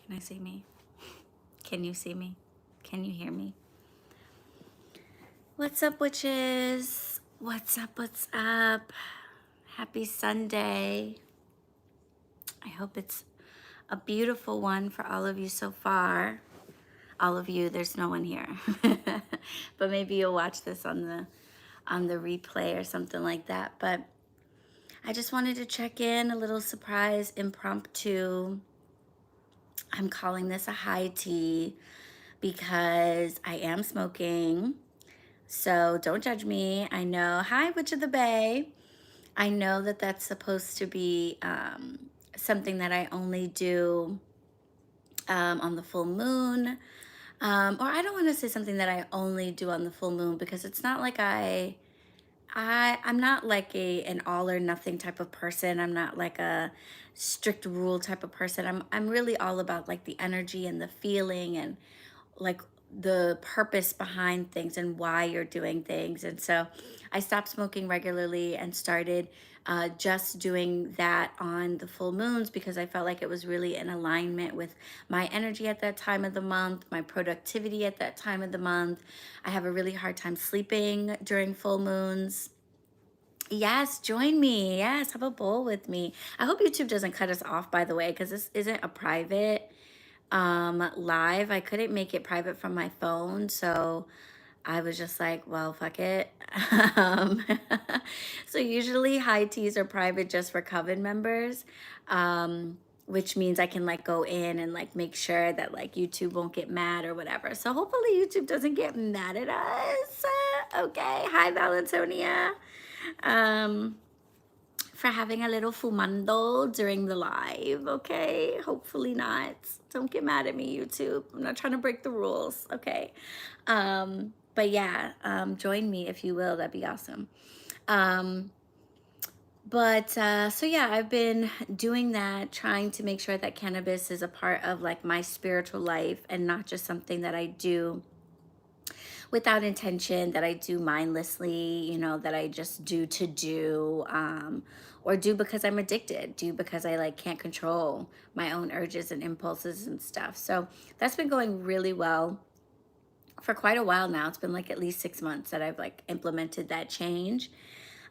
Can I see me? Can you see me? Can you hear me? What's up, witches? What's up? What's up? Happy Sunday. I hope it's a beautiful one for all of you so far. All of you, there's no one here. But maybe you'll watch this on the replay or something like that. But I just wanted to check in, a little surprise, impromptu. I'm calling this a high tea because I am smoking. So don't judge me. I know, hi, Witch of the Bay. I know that that's supposed to be something that I only do on the full moon. Or I don't want to say something that I only do on the full moon because it's not like I'm not like an all or nothing type of person. I'm not like a strict rule type of person. I'm really all about like the energy and the feeling and like the purpose behind things and why you're doing things. And so I stopped smoking regularly and started just doing that on the full moons because I felt like it was really in alignment with my energy at that time of the month, my productivity at that time of the month. I have a really hard time sleeping during full moons. Yes, join me. Yes, have a bowl with me. I hope YouTube doesn't cut us off, by the way, because this isn't a private live. I couldn't make it private from my phone, so I was just like, well, fuck it. um, so usually high teas are private just for coven members, which means I can like go in and like make sure that like YouTube won't get mad or whatever. So hopefully YouTube doesn't get mad at us. Okay, hi Valentonia. Um, for having a little fumando during the live, okay? Hopefully not. Don't get mad at me, YouTube. I'm not trying to break the rules, okay? But yeah, join me if you will. That'd be awesome. So yeah, I've been doing that, trying to make sure that cannabis is a part of like my spiritual life and not just something that I do without intention, that I do mindlessly, that I just do to do, or do because I'm addicted, do because I like can't control my own urges and impulses and stuff. So that's been going really well for quite a while now. It's been like at least 6 months that I've like implemented that change.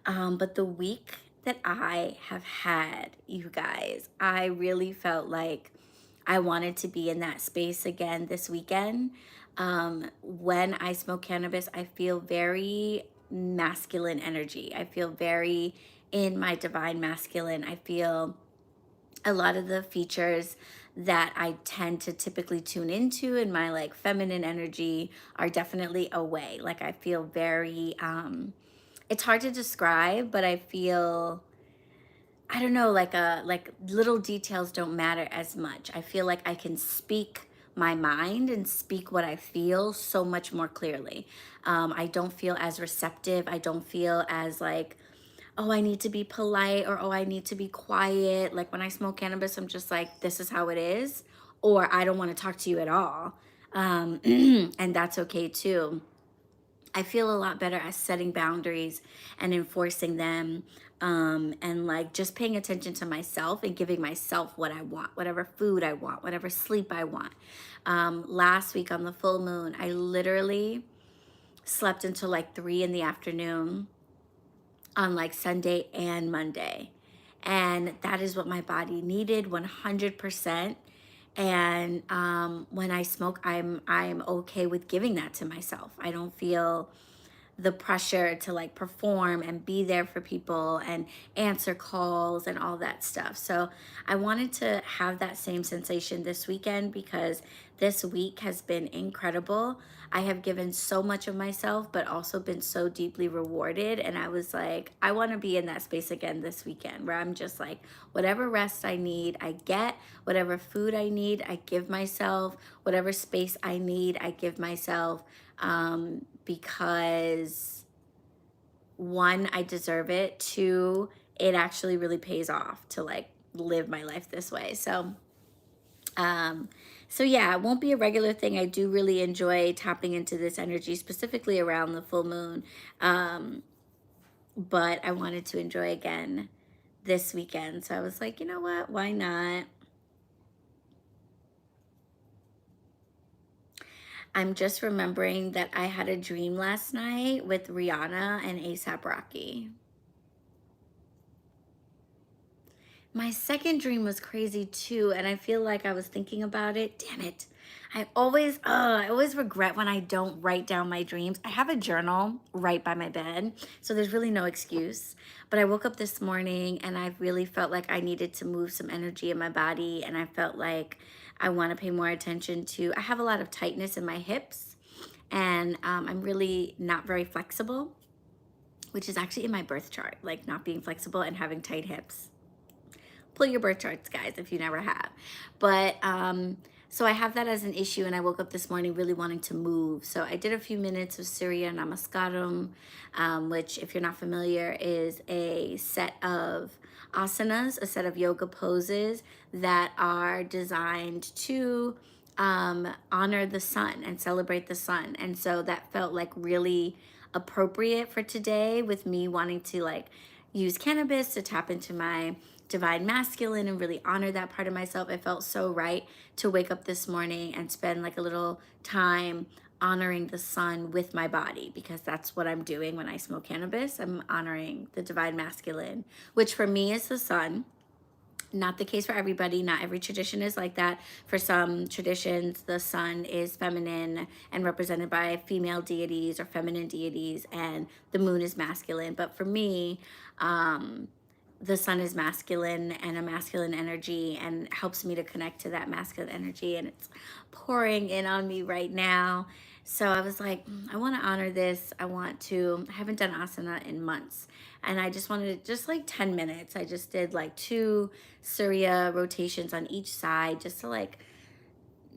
But the week that I have had, you guys, I really felt like I wanted to be in that space again this weekend. When I smoke cannabis, I feel very masculine energy. I feel very in my divine masculine. I feel a lot of the features that I tend to typically tune into in my like feminine energy are definitely away. Like I feel very it's hard to describe, but I feel, I don't know, like little details don't matter as much. I feel like I can speak my mind and speak what I feel so much more clearly. I don't feel as receptive. I don't feel as like, oh, I need to be polite or oh, I need to be quiet. Like when I smoke cannabis, I'm just like, this is how it is, or I don't want to talk to you at all. And that's okay too. I feel a lot better at setting boundaries and enforcing them, and like just paying attention to myself and giving myself what I want, whatever food I want, whatever sleep I want. Last week on the full moon, I literally slept until like 3 in the afternoon on like Sunday and Monday. And that is what my body needed 100%. And when I smoke, I'm okay with giving that to myself. I don't feel the pressure to like perform and be there for people and answer calls and all that stuff. So I wanted to have that same sensation this weekend because this week has been incredible. I have given so much of myself, but also been so deeply rewarded. And I was like, I want to be in that space again this weekend where I'm just like, whatever rest I need, I get, whatever food I need, I give myself, whatever space I need, I give myself. Because one, I deserve it. Two, it actually really pays off to like live my life this way. Um, so yeah, it won't be a regular thing. I do really enjoy tapping into this energy, specifically around the full moon. But I wanted to enjoy again this weekend. So I was like, you know what? Why not? I'm just remembering that I had a dream last night with Rihanna and ASAP Rocky. My second dream was crazy too, and I feel like I was thinking about it. Damn it. I always regret when I don't write down my dreams. I have a journal right by my bed, so there's really no excuse. But I woke up this morning and I really felt like I needed to move some energy in my body, and I felt like I want to pay more attention to. I have a lot of tightness in my hips, and I'm really not very flexible, which is actually in my birth chart, like not being flexible and having tight hips. Pull your birth charts, guys, if you never have. But so I have that as an issue, and I woke up this morning really wanting to move. So I did a few minutes of Surya Namaskaram, which, if you're not familiar, is a set of asanas, a set of yoga poses that are designed to honor the sun and celebrate the sun. And so that felt like really appropriate for today, with me wanting to like use cannabis to tap into my divine masculine and really honor that part of myself. It felt so right to wake up this morning and spend like a little time honoring the sun with my body, because that's what I'm doing when I smoke cannabis. I'm honoring the divine masculine, which for me is the sun. Not the case for everybody. Not every tradition is like that. For some traditions, the sun is feminine and represented by female deities or feminine deities, and the moon is masculine. But for me, the sun is masculine and a masculine energy, and helps me to connect to that masculine energy, and it's pouring in on me right now. So I was like, I want to honor this. I haven't done asana in months, and I just wanted just like 10 minutes. I just did like 2 Surya rotations on each side, just to like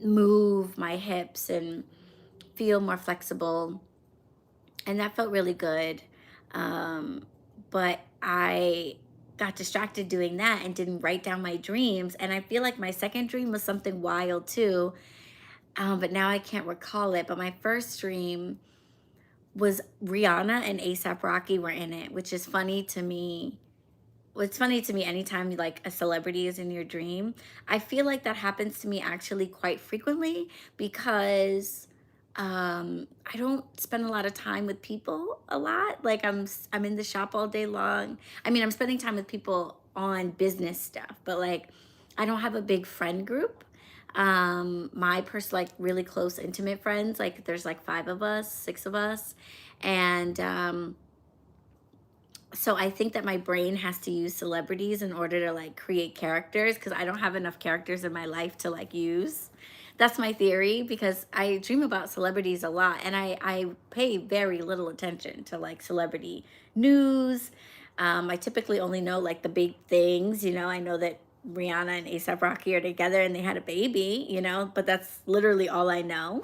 move my hips and feel more flexible, and that felt really good. But I got distracted doing that and didn't write down my dreams. And I feel like my second dream was something wild too, but now I can't recall it. But my first dream was Rihanna and ASAP Rocky were in it, which is funny to me. It's funny to me anytime like a celebrity is in your dream. I feel like that happens to me actually quite frequently, because I don't spend a lot of time with people a lot. Like I'm in the shop all day long. I mean, I'm spending time with people on business stuff, but like I don't have a big friend group. My like really close intimate friends, like there's like 5 of us, 6 of us, and so I think that my brain has to use celebrities in order to like create characters, because I don't have enough characters in my life to like use. That's my theory, because I dream about celebrities a lot, and I pay very little attention to like celebrity news. I typically only know like the big things, I know that Rihanna and ASAP Rocky are together and they had a baby, but that's literally all I know.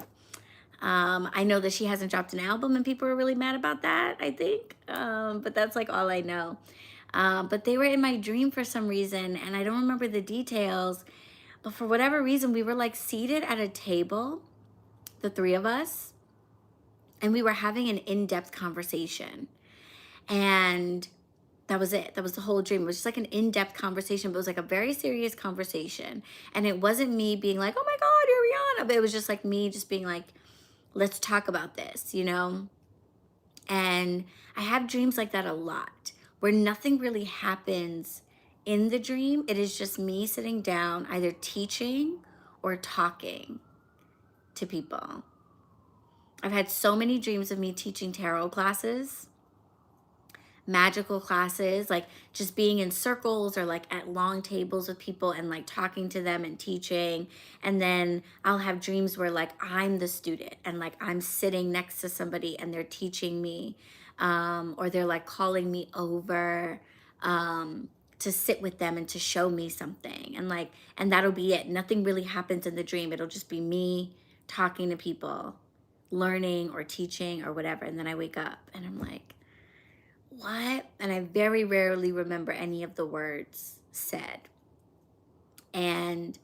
I know that she hasn't dropped an album and people are really mad about that, I think. But that's like all I know. But they were in my dream for some reason, and I don't remember the details. But for whatever reason, we were like seated at a table, the 3 of us, and we were having an in-depth conversation. And that was it. That was the whole dream. It was just like an in-depth conversation, but it was like a very serious conversation. And it wasn't me being like, oh my God, you're Rihanna. But it was just like me just being like, let's talk about this, And I have dreams like that a lot, where nothing really happens in the dream. It is just me sitting down, either teaching or talking to people. I've had so many dreams of me teaching tarot classes, magical classes, like just being in circles or like at long tables with people and like talking to them and teaching. And then I'll have dreams where like I'm the student and like I'm sitting next to somebody and they're teaching me, or they're like calling me over to sit with them and to show me something. And that'll be it. Nothing really happens in the dream. It'll just be me talking to people, learning or teaching or whatever. And then I wake up and I'm like, what? And I very rarely remember any of the words said. And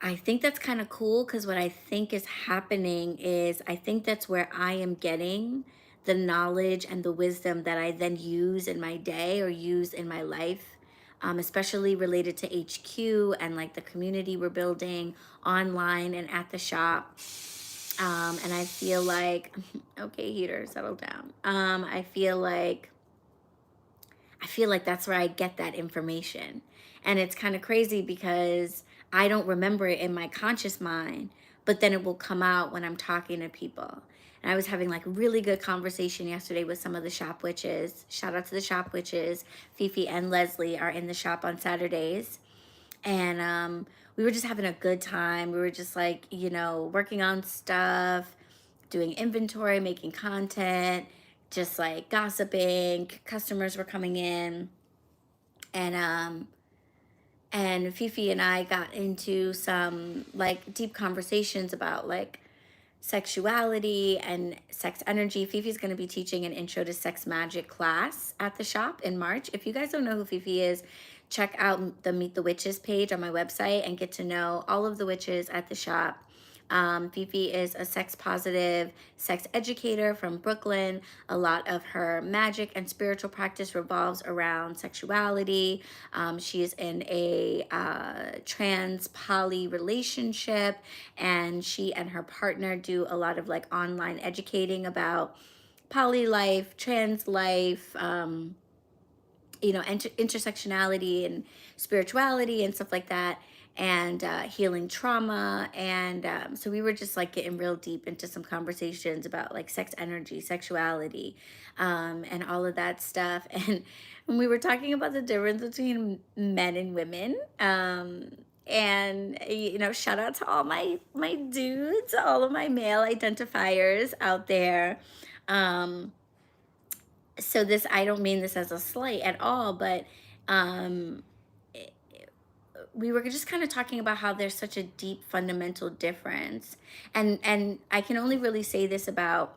I think that's kind of cool, because what I think is happening is I think that's where I am getting the knowledge and the wisdom that I then use in my day or use in my life, especially related to HQ and like the community we're building online and at the shop. And I feel like, okay, heater, settle down. I feel like that's where I get that information. And it's kind of crazy because I don't remember it in my conscious mind, but then it will come out when I'm talking to people. And I was having like really good conversation yesterday with some of the shop witches. Shout out to the shop witches. Fifi and Leslie are in the shop on Saturdays. And we were just having a good time. We were just like, working on stuff, doing inventory, making content, just like gossiping. Customers were coming in, and Fifi and I got into some like deep conversations about like sexuality and sex energy. Fifi's going to be teaching an intro to sex magic class at the shop in March. If you guys don't know who Fifi is, check out the Meet the Witches page on my website and get to know all of the witches at the shop. Fifi is a sex positive sex educator from Brooklyn. A lot of her magic and spiritual practice revolves around sexuality. She is in a trans poly relationship, and she and her partner do a lot of like online educating about poly life, trans life, intersectionality and spirituality and stuff like that, and healing trauma. And so we were just like getting real deep into some conversations about like sex energy, sexuality, and all of that stuff. And when we were talking about the difference between men and women, and shout out to all my dudes, all of my male identifiers out there. um so this, I don't mean this as a slight at all, but um we were just kind of talking about how there's such a deep fundamental difference. And I can only really say this about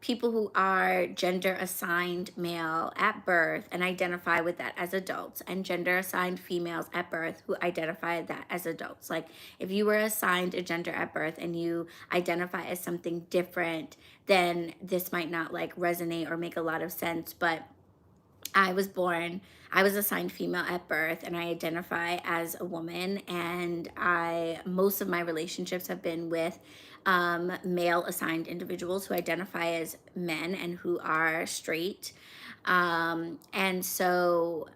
people who are gender assigned male at birth and identify with that as adults, and gender assigned females at birth who identify that as adults. Like if you were assigned a gender at birth and you identify as something different, then this might not like resonate or make a lot of sense. But I was assigned female at birth, and I identify as a woman. And most of my relationships have been with male assigned individuals who identify as men and who are straight. And so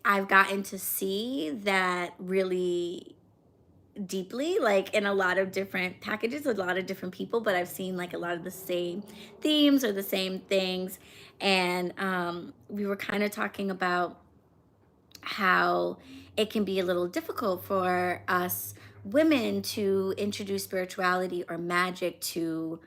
I've gotten to see that really deeply, like in a lot of different packages, a lot of different people, but I've seen like a lot of the same themes or the same things. And we were kind of talking about how it can be a little difficult for us women to introduce spirituality or magic to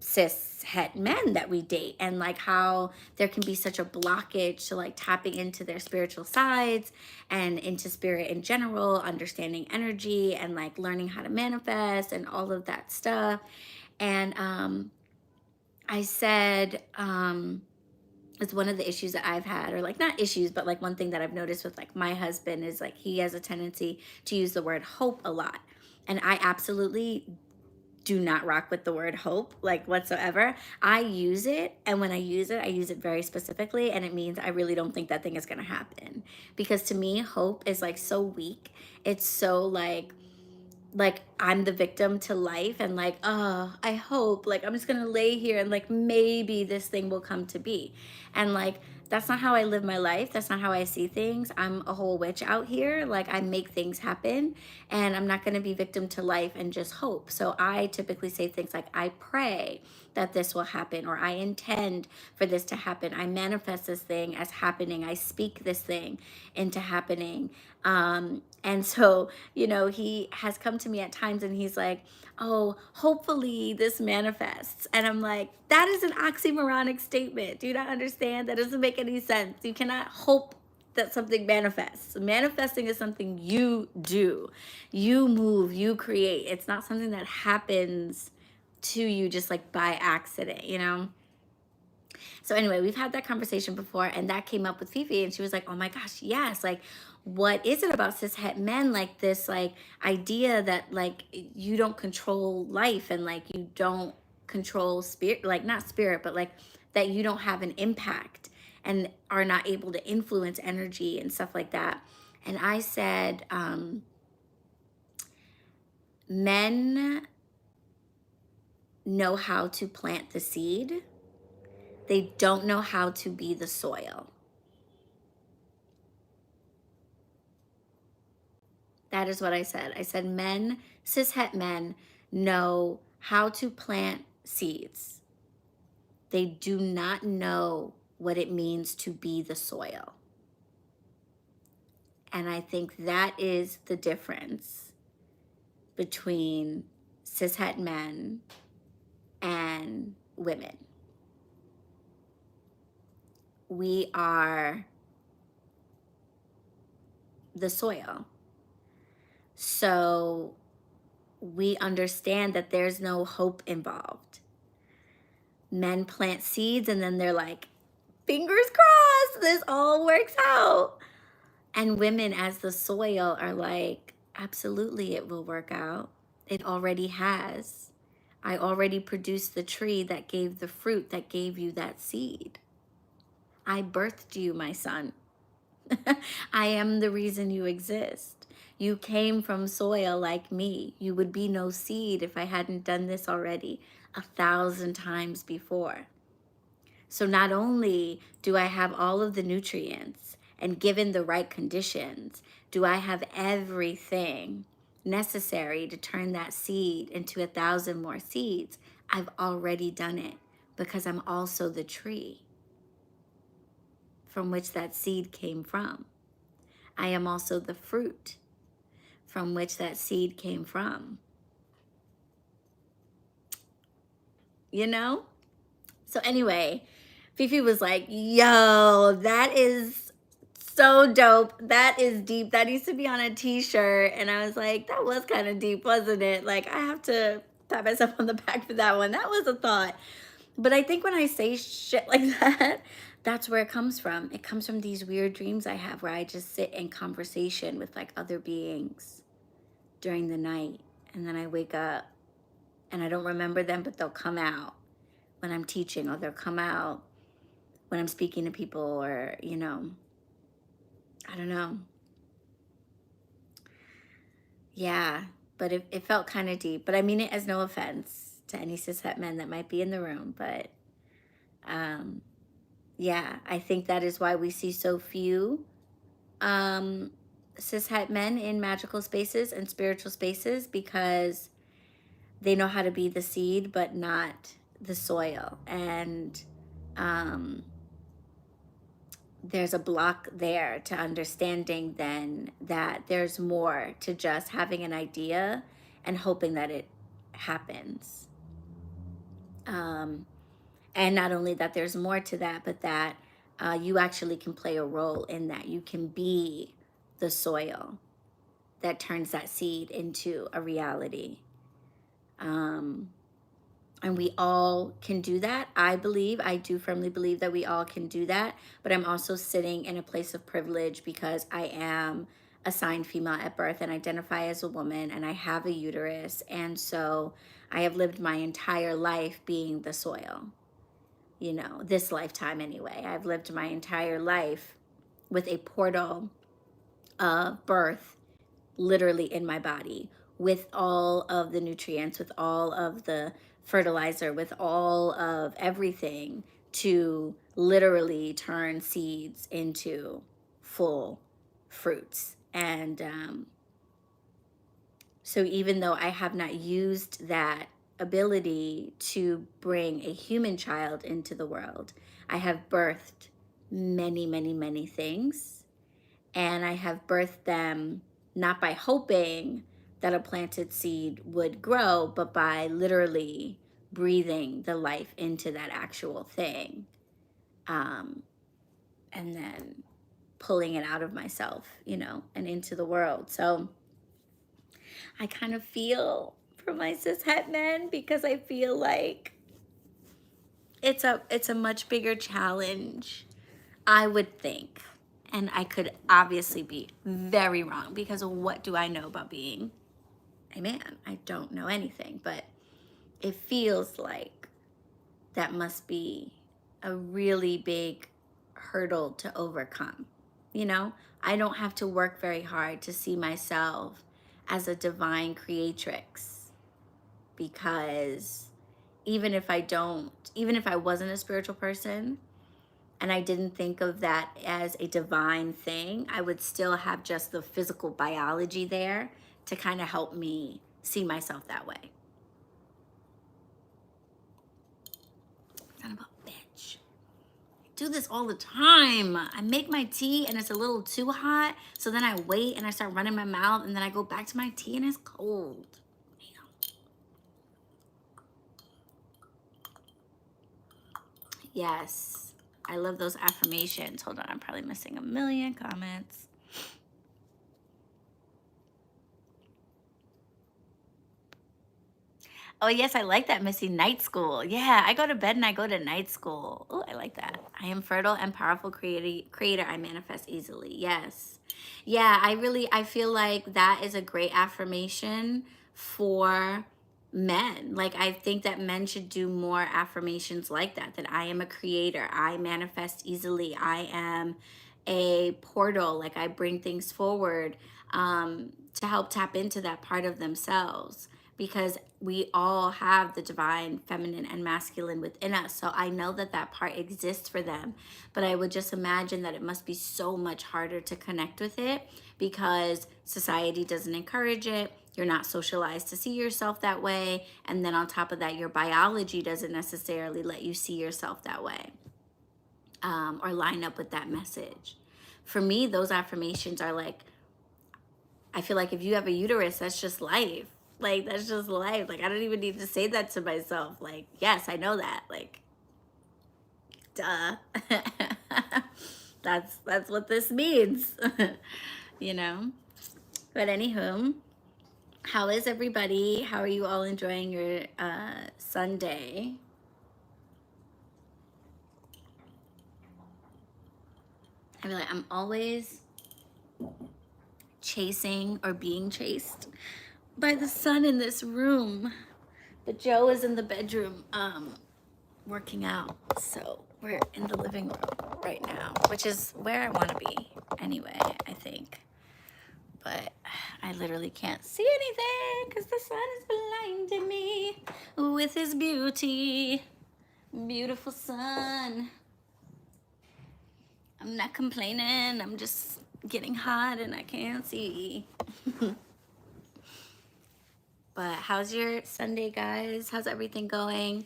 cis het men that we date, and like how there can be such a blockage to like tapping into their spiritual sides and into spirit in general, understanding energy and like learning how to manifest and all of that stuff. And I said, it's one of the issues that I've had, or like not issues, but like one thing that I've noticed with like my husband is like he has a tendency to use the word hope a lot. And I absolutely do not rock with the word hope like whatsoever. I use it, and when I use it very specifically, and it means I really don't think that thing is going to happen. Because to me, hope is like so weak. It's so like I'm the victim to life, and like, oh, I hope, like I'm just gonna lay here and like maybe this thing will come to be. And like that's not how I live my life. That's not how I see things. I'm a whole witch out here. Like I make things happen, and I'm not gonna be victim to life and just hope. So I typically say things like I pray that this will happen, or I intend for this to happen. I manifest this thing as happening. I speak this thing into happening. And so, he has come to me at times and he's like, oh, hopefully this manifests. And I'm like, that is an oxymoronic statement. Do you not understand? That doesn't make any sense. You cannot hope that something manifests. Manifesting is something you do, you move, you create. It's not something that happens to you just like by accident. So anyway, we've had that conversation before, and that came up with Fifi, and she was like, "Oh my gosh, yes! Like, what is it about cishet men? Like this, like idea that like you don't control life, and like you don't control spirit, like not spirit, but like that you don't have an impact and are not able to influence energy and stuff like that." And I said, men know how to plant the seed. They don't know how to be the soil. That is what I said. I said men, cishet men, know how to plant seeds. They do not know what it means to be the soil. And I think that is the difference between cishet men and women. We are the soil. So we understand that there's no hope involved. Men plant seeds and then they're like, fingers crossed, this all works out. And women, as the soil, are like, absolutely, it will work out. It already has. I already produced the tree that gave the fruit that gave you that seed. I birthed you, my son. I am the reason you exist. You came from soil like me. You would be no seed if I hadn't done this already 1,000 times before. So not only do I have all of the nutrients and given the right conditions, do I have everything necessary to turn that seed into 1,000 more seeds, I've already done it because I'm also the tree from which that seed came from. I am also the fruit from which that seed came from. You know? So anyway, Fifi was like, yo, that is so dope. That is deep. That needs to be on a t-shirt. And I was like, that was kind of deep, wasn't it? Like, I have to pat myself on the back for that one. That was a thought. But I think when I say shit like that, that's where it comes from. It comes from these weird dreams I have where I just sit in conversation with like other beings during the night. And then I wake up and I don't remember them, but they'll come out when I'm teaching, or they'll come out when I'm speaking to people, or, you know, I don't know. Yeah, but it felt kind of deep. But I mean it as no offense to any cishet men that might be in the room. But yeah, I think that is why we see so few cishet men in magical spaces and spiritual spaces, because they know how to be the seed but not the soil. And there's a block there to understanding then that there's more to just having an idea and hoping that it happens. And not only that there's more to that, but that you actually can play a role in that. You can be the soil that turns that seed into a reality. And we all can do that. I do firmly believe that we all can do that. But I'm also sitting in a place of privilege because I am assigned female at birth and identify as a woman, and I have a uterus. And so I have lived my entire life being the soil, you know, this lifetime anyway. I've lived my entire life with a portal of birth literally in my body, with all of the nutrients, with all of the fertilizer, with all of everything to literally turn seeds into full fruits. And so even though I have not used that ability to bring a human child into the world, I have birthed many, many, many things. And I have birthed them not by hoping that a planted seed would grow, but by literally breathing the life into that actual thing. And then pulling it out of myself, you know, and into the world. So I kind of feel for my cishet men, because I feel like it's a much bigger challenge, I would think. And I could obviously be very wrong, because what do I know about being a man? I don't know anything, but it feels like that must be a really big hurdle to overcome. You know, I don't have to work very hard to see myself as a divine creatrix, because even if I wasn't a spiritual person and I didn't think of that as a divine thing, I would still have just the physical biology there to kind of help me see myself that way. Son of a bitch. I do this all the time. I make my tea and it's a little too hot, so then I wait and I start running my mouth, and then I go back to my tea and it's cold. Yes, I love those affirmations. Hold on, I'm probably missing a million comments. Oh yes, I like that, Missy. Night school. Yeah, I go to bed and I go to night school. Oh, I like that. I am fertile and powerful creator. I manifest easily. Yes. Yeah, I feel like that is a great affirmation for men. Like, I think that men should do more affirmations like that I am a creator. I manifest easily. I am a portal. Like, I bring things forward to help tap into that part of themselves, because we all have the divine feminine and masculine within us. So I know that that part exists for them, but I would just imagine that it must be so much harder to connect with it because society doesn't encourage it. You're not socialized to see yourself that way. And then on top of that, your biology doesn't necessarily let you see yourself that way, or line up with that message. For me, those affirmations are like, I feel like if you have a uterus, that's just life. Like, that's just life. Like, I don't even need to say that to myself. Like, yes, I know that. Like, duh. That's what this means. You know? But anywho, how is everybody? How are you all enjoying your Sunday? I feel like I'm always chasing or being chased by the sun in this room, but Joe is in the bedroom working out, so we're in the living room right now, which is where I want to be anyway, I think. But I literally can't see anything because the sun is blinding me with his beauty. Beautiful sun. I'm not complaining, I'm just getting hot and I can't see. But how's your Sunday, guys? How's everything going?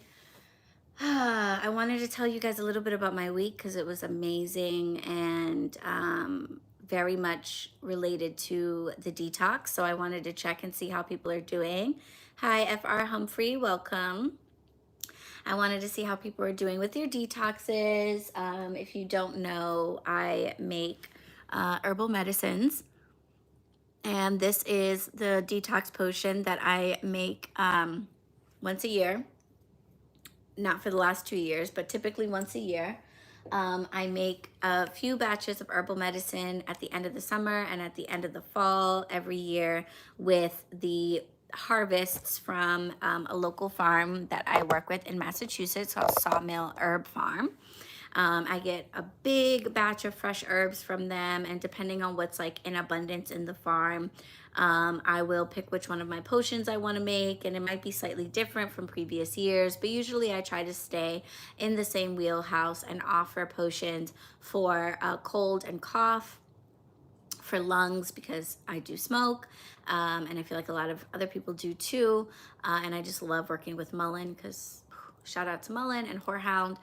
I wanted to tell you guys a little bit about my week because it was amazing and very much related to the detox. So I wanted to check and see how people are doing. Hi, FR Humphrey, welcome. I wanted to see how people are doing with their detoxes. If you don't know, I make herbal medicines. And this is the detox potion that I make once a year. Not for the last 2 years, but typically once a year. I make a few batches of herbal medicine at the end of the summer and at the end of the fall every year with the harvests from a local farm that I work with in Massachusetts called Sawmill Herb Farm. I get a big batch of fresh herbs from them, and depending on what's like in abundance in the farm, I will pick which one of my potions I want to make, and it might be slightly different from previous years, but usually I try to stay in the same wheelhouse and offer potions for cold and cough, for lungs because I do smoke, and I feel like a lot of other people do too, and I just love working with Mullen because shout out to Mullen and Whorehound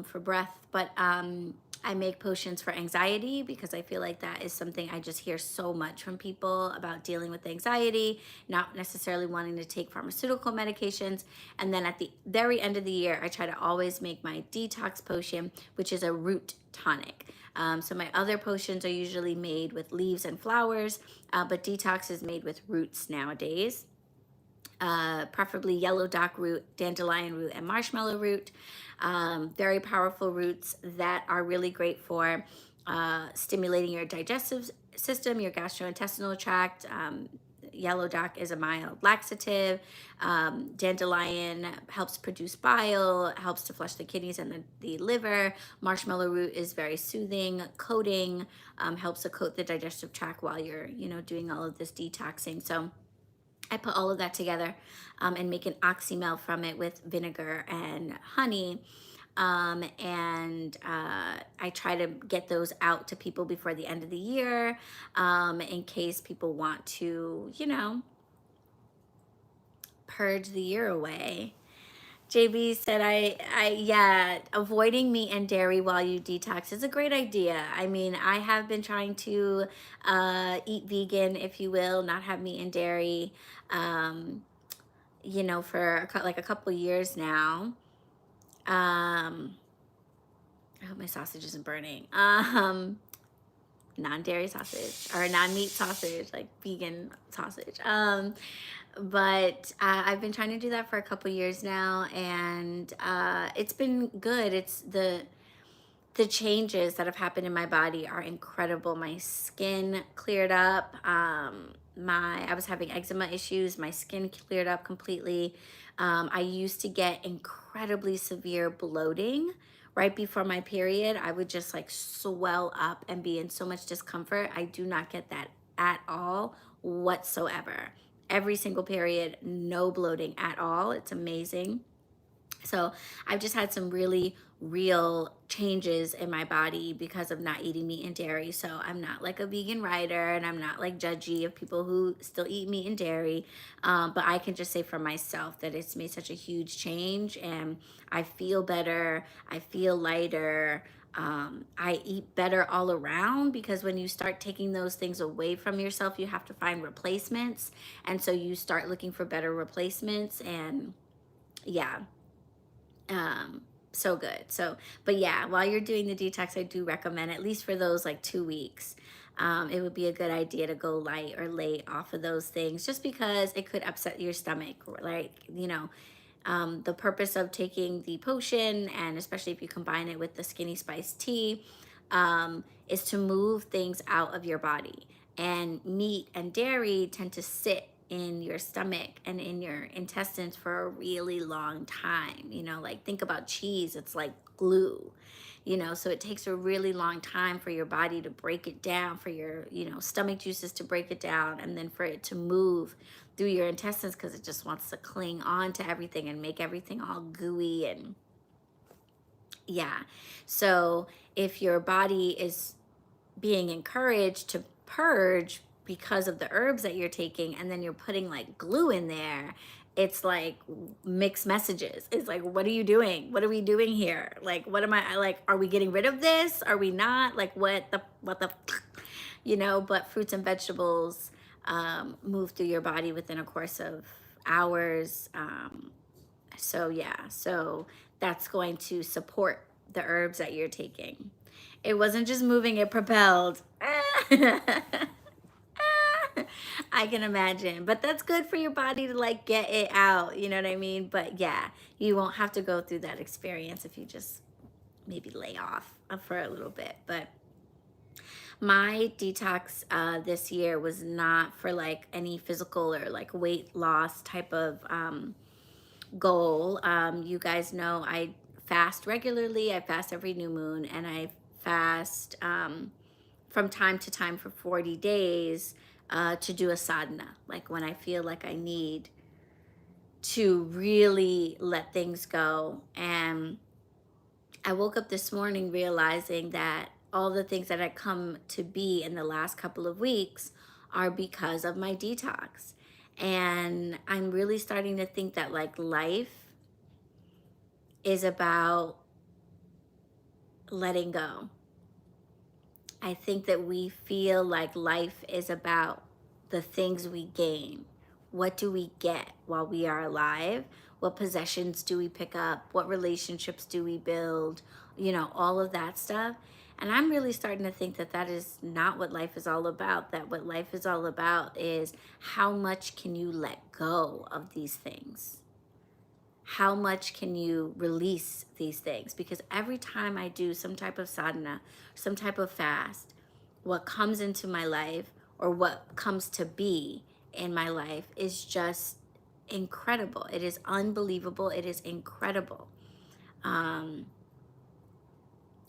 for breath. But I make potions for anxiety because I feel like that is something I just hear so much from people about dealing with anxiety, not necessarily wanting to take pharmaceutical medications. And then at the very end of the year, I try to always make my detox potion, which is a root tonic. So my other potions are usually made with leaves and flowers, but detox is made with roots nowadays. Preferably yellow dock root, dandelion root, and marshmallow root. Very powerful roots that are really great for stimulating your digestive system, your gastrointestinal tract. Yellow dock is a mild laxative. Dandelion helps produce bile, helps to flush the kidneys and the liver. Marshmallow root is very soothing, coating, helps to coat the digestive tract while you're, doing all of this detoxing. So I put all of that together and make an oxymel from it with vinegar and honey. I try to get those out to people before the end of the year, in case people want to, purge the year away. JB said, yeah, avoiding meat and dairy while you detox is a great idea. I mean, I have been trying to eat vegan, if you will, not have meat and dairy, um, for like a couple years now. I hope my sausage isn't burning. Non-dairy sausage or non-meat sausage, like vegan sausage. But I've been trying to do that for a couple years now, and it's been good. It's the changes that have happened in my body are incredible. My skin cleared up. I was having eczema issues. My skin cleared up completely. I used to get incredibly severe bloating right before my period. I would just like swell up and be in so much discomfort. I do not get that at all whatsoever. Every single period, no bloating at all. It's amazing. So I've just had some really real changes in my body because of not eating meat and dairy. So I'm not like a vegan writer, and I'm not like judgy of people who still eat meat and dairy. But I can just say for myself that it's made such a huge change, and I feel better. I feel lighter. I eat better all around, because when you start taking those things away from yourself, you have to find replacements. And so you start looking for better replacements. And yeah, so good. So, but yeah, while you're doing the detox, I do recommend, at least for those like 2 weeks, it would be a good idea to go light or late off of those things, just because it could upset your stomach. Like, the purpose of taking the potion, and especially if you combine it with the skinny spice tea, is to move things out of your body. And meat and dairy tend to sit in your stomach and in your intestines for a really long time. Like, think about cheese, it's like glue. So it takes a really long time for your body to break it down, for your stomach juices to break it down, and then for it to move through your intestines, because it just wants to cling on to everything and make everything all gooey. And yeah, so if your body is being encouraged to purge because of the herbs that you're taking, and then you're putting like glue in there, it's like mixed messages. It's like, what are you doing? What are we doing here? Like, what am I like? Are we getting rid of this? Are we not? Like, what the but fruits and vegetables move through your body within a course of hours. So yeah, so that's going to support the herbs that you're taking. It wasn't just moving, it propelled. I can imagine. But that's good for your body to like get it out, you know what I mean? But yeah, you won't have to go through that experience if you just maybe lay off for a little bit. But my detox this year was not for like any physical or like weight loss type of goal. You guys know I fast regularly. I fast every new moon, and I fast from time to time for 40 days to do a sadhana, like when I feel like I need to really let things go. And I woke up this morning realizing that all the things that had come to be in the last couple of weeks are because of my detox. And I'm really starting to think that like life is about letting go. I think that we feel like life is about the things we gain. What do we get while we are alive? What possessions do we pick up? What relationships do we build? All of that stuff. And I'm really starting to think that that is not what life is all about. That what life is all about is how much can you let go of these things? How much can you release these things? Because every time I do some type of sadhana, some type of fast, what comes into my life or what comes to be in my life is just incredible. It is unbelievable. It is incredible.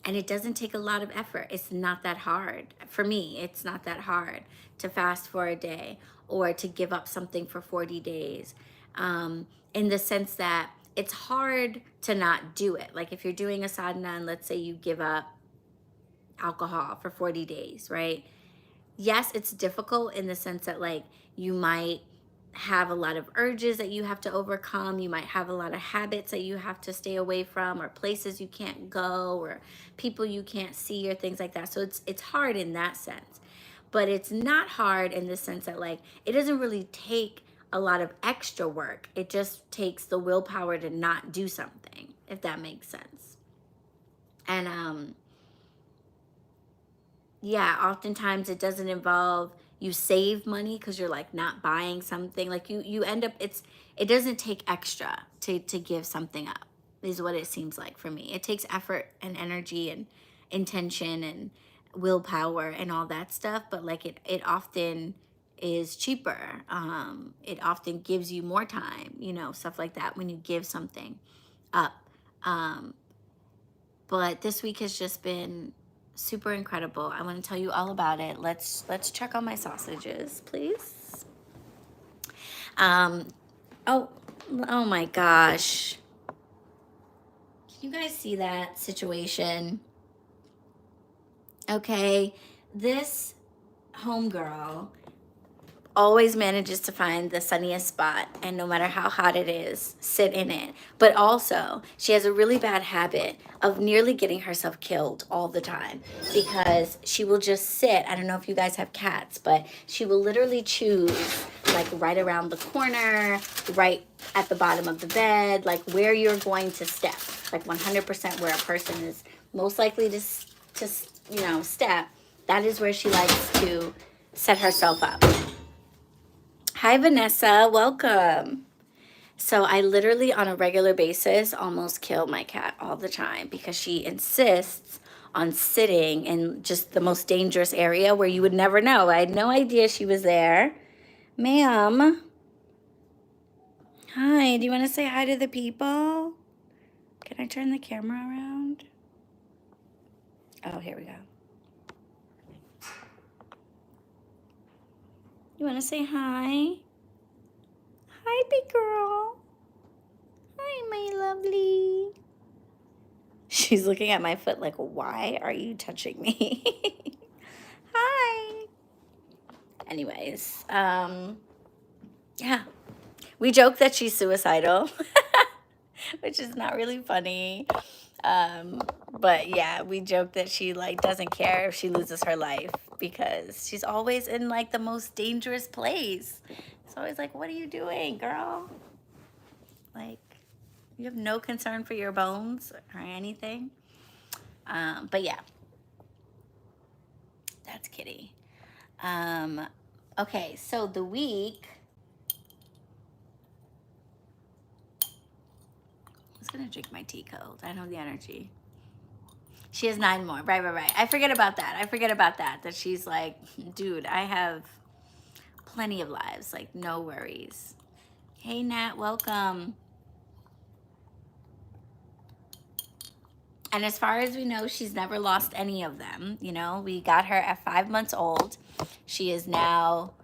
And And it doesn't take a lot of effort. It's not that hard. For me, it's not that hard to fast for a day or to give up something for 40 days. In the sense that it's hard to not do it. Like if you're doing a sadhana and let's say you give up alcohol for 40 days, right? Yes, it's difficult in the sense that like you might have a lot of urges that you have to overcome. You might have a lot of habits that you have to stay away from, or places you can't go, or people you can't see, or things like that. So it's hard in that sense. But it's not hard in the sense that like it doesn't really take a lot of extra work. It just takes the willpower to not do something, if that makes sense. And yeah, oftentimes it doesn't involve you save money because you're like not buying something. Like you end up, it doesn't take extra to give something up, is what it seems like for me. It takes effort and energy and intention and willpower and all that stuff, but like it often is cheaper. It often gives you more time, you know, stuff like that when you give something up. But this week has just been super incredible. I want to tell you all about it. Let's check on my sausages, please. Oh my gosh. Can you guys see that situation? Okay, this homegirl always manages to find the sunniest spot, and no matter how hot it is, sit in it. But also, she has a really bad habit of nearly getting herself killed all the time, because she will just sit. I don't know if you guys have cats, but she will literally choose like right around the corner, right at the bottom of the bed, like where you're going to step, like 100% where a person is most likely to you know, step. That is where she likes to set herself up. Hi, Vanessa. Welcome. So I literally on a regular basis almost kill my cat all the time because she insists on sitting in just the most dangerous area where you would never know. I had no idea she was there. Ma'am. Hi, do you want to say hi to the people? Can I turn the camera around? Oh, here we go. You want to say hi? Hi, big girl. Hi, my lovely. She's looking at my foot like, why are you touching me? Hi. Anyways, yeah. We joke that she's suicidal, which is not really funny. But yeah, we joke that she like doesn't care if she loses her life because she's always in like the most dangerous place. It's always like, what are you doing, girl? Like, you have no concern for your bones or anything. But yeah, that's Kitty. Okay, so the week. I was gonna drink my tea cold. I don't have the energy. She has 9 more. Right. I forget about that. That she's like, dude, I have plenty of lives. Like, no worries. Hey, Nat, welcome. And as far as we know, she's never lost any of them. You know, we got her at 5 months old. She is now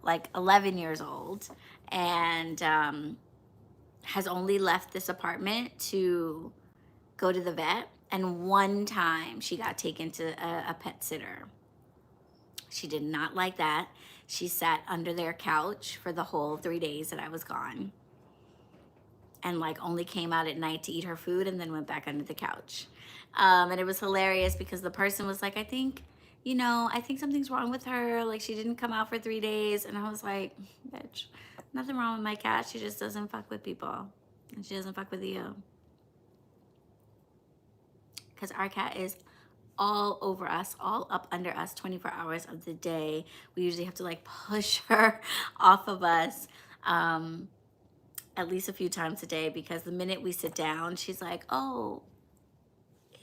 like 11 years old and has only left this apartment to go to the vet. And one time she got taken to a pet sitter. She did not like that. She sat under their couch for the whole 3 days that I was gone. And like only came out at night to eat her food and then went back under the couch. And it was hilarious because the person was like, I think something's wrong with her. Like she didn't come out for 3 days. And I was like, bitch, nothing wrong with my cat. She just doesn't fuck with people. And she doesn't fuck with you. Because our cat is all over us, all up under us 24 hours of the day. We usually have to like push her off of us at least a few times a day because the minute we sit down, she's like, oh,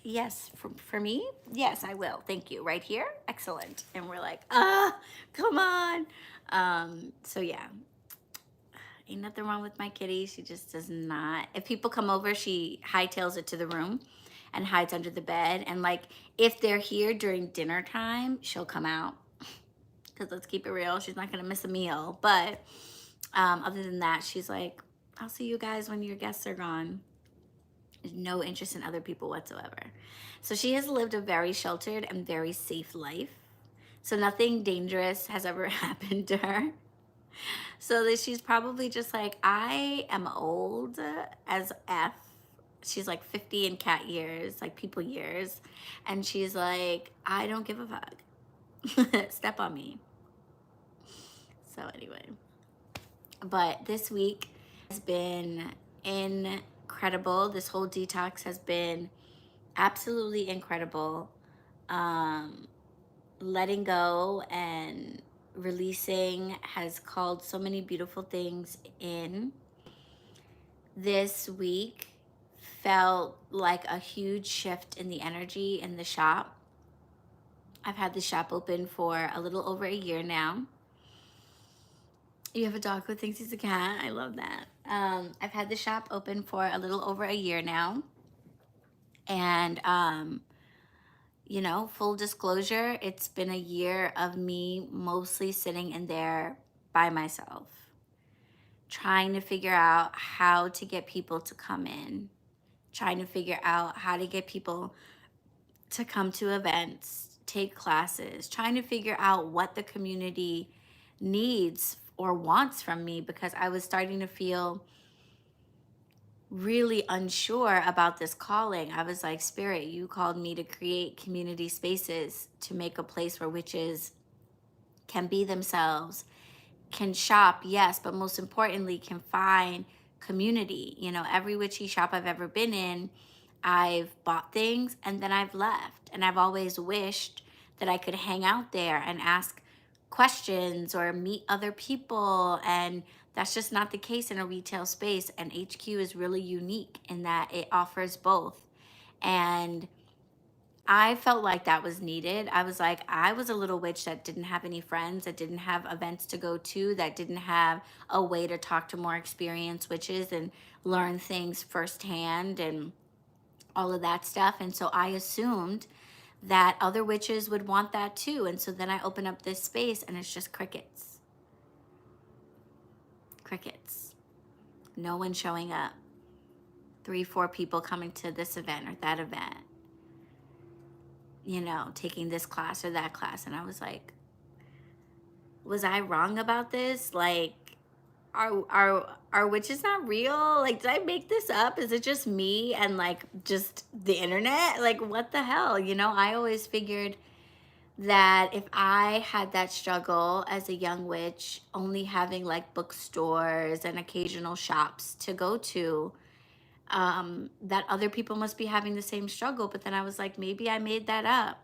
yes, for me? Yes, I will. Thank you. Right here? Excellent. And we're like, come on. So yeah, ain't nothing wrong with my kitty. She just does not. If people come over, she hightails it to the room and hides under the bed. And like, if they're here during dinner time, she'll come out. Because let's keep it real, she's not gonna miss a meal. But other than that, she's like, I'll see you guys when your guests are gone. There's no interest in other people whatsoever. So she has lived a very sheltered and very safe life. So nothing dangerous has ever happened to her. So that she's probably just like, I am old as F. She's like 50 in cat years, like people years. And she's like, I don't give a fuck. Step on me. So anyway. But this week has been incredible. This whole detox has been absolutely incredible. Letting go and releasing has called so many beautiful things in. This week felt like a huge shift in the energy in the shop. I've had the shop open for a little over a year now. You have a dog who thinks he's a cat. I love that. I've had the shop open for a little over a year now. And, you know, full disclosure, it's been a year of me mostly sitting in there by myself, trying to figure out how to get people to come in, trying to figure out how to get people to come to events, take classes, trying to figure out what the community needs or wants from me, because I was starting to feel really unsure about this calling. I was like, Spirit, you called me to create community spaces, to make a place where witches can be themselves, can shop, yes, but most importantly, can find community. You know, every witchy shop I've ever been in, I've bought things and then I've left. And I've always wished that I could hang out there and ask questions or meet other people. And that's just not the case in a retail space. And HQ is really unique in that it offers both. And I felt like that was needed. I was like, I was a little witch that didn't have any friends, that didn't have events to go to, that didn't have a way to talk to more experienced witches and learn things firsthand and all of that stuff. And so I assumed that other witches would want that too. And so then I open up this space and it's just crickets. Crickets. No one showing up. 3-4 people coming to this event or that event. You know, taking this class or that class. And I was like, was I wrong about this? Like, are witches not real? Like, did I make this up? Is it just me and like just the internet? Like, what the hell? You know, I always figured that if I had that struggle as a young witch, only having like bookstores and occasional shops to go to, that other people must be having the same struggle. But then I was like, maybe I made that up.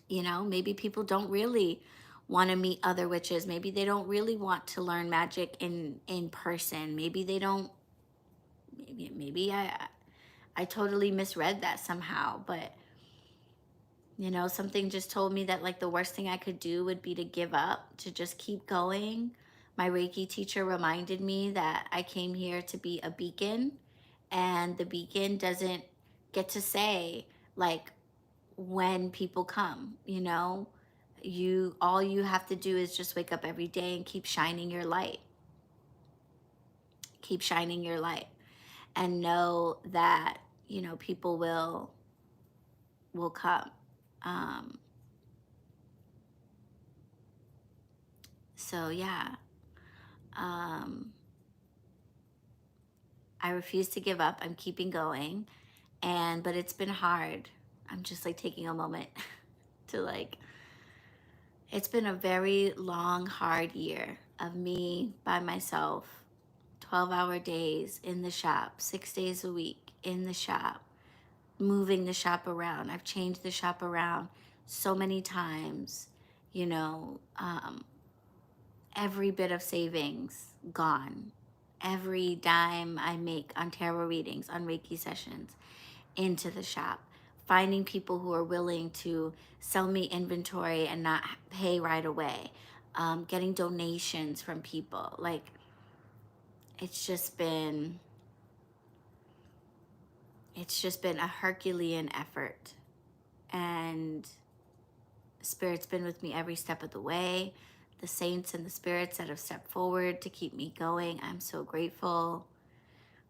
You know, maybe people don't really want to meet other witches. Maybe they don't really want to learn magic in person. Maybe they don't. Maybe I totally misread that somehow. But you know, something just told me that like the worst thing I could do would be to give up, to just keep going. My Reiki teacher reminded me that I came here to be a beacon, and the beacon doesn't get to say like when people come, you know. All you have to do is just wake up every day and keep shining your light. Keep shining your light and know that, you know, people will come. So yeah, I refuse to give up. I'm keeping going. But it's been hard. I'm just like taking a moment to like, it's been a very long, hard year of me by myself, 12-hour days in the shop, 6 days a week in the shop, moving the shop around. I've changed the shop around so many times, you know, every bit of savings gone. Every dime I make on tarot readings, on Reiki sessions, into the shop. Finding people who are willing to sell me inventory and not pay right away. Getting donations from people. Like, it's just been it's just been a Herculean effort. And Spirit's been with me every step of the way. The saints and the spirits that have stepped forward to keep me going, I'm so grateful.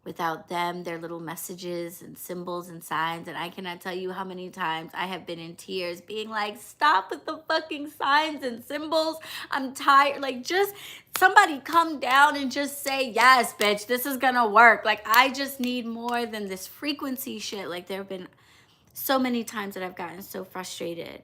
Without them, their little messages and symbols and signs, and I cannot tell you how many times I have been in tears being like, stop with the fucking signs and symbols. I'm tired. Like, just somebody come down and just say, yes, bitch, this is gonna work. Like, I just need more than this frequency shit. Like, there have been so many times that I've gotten so frustrated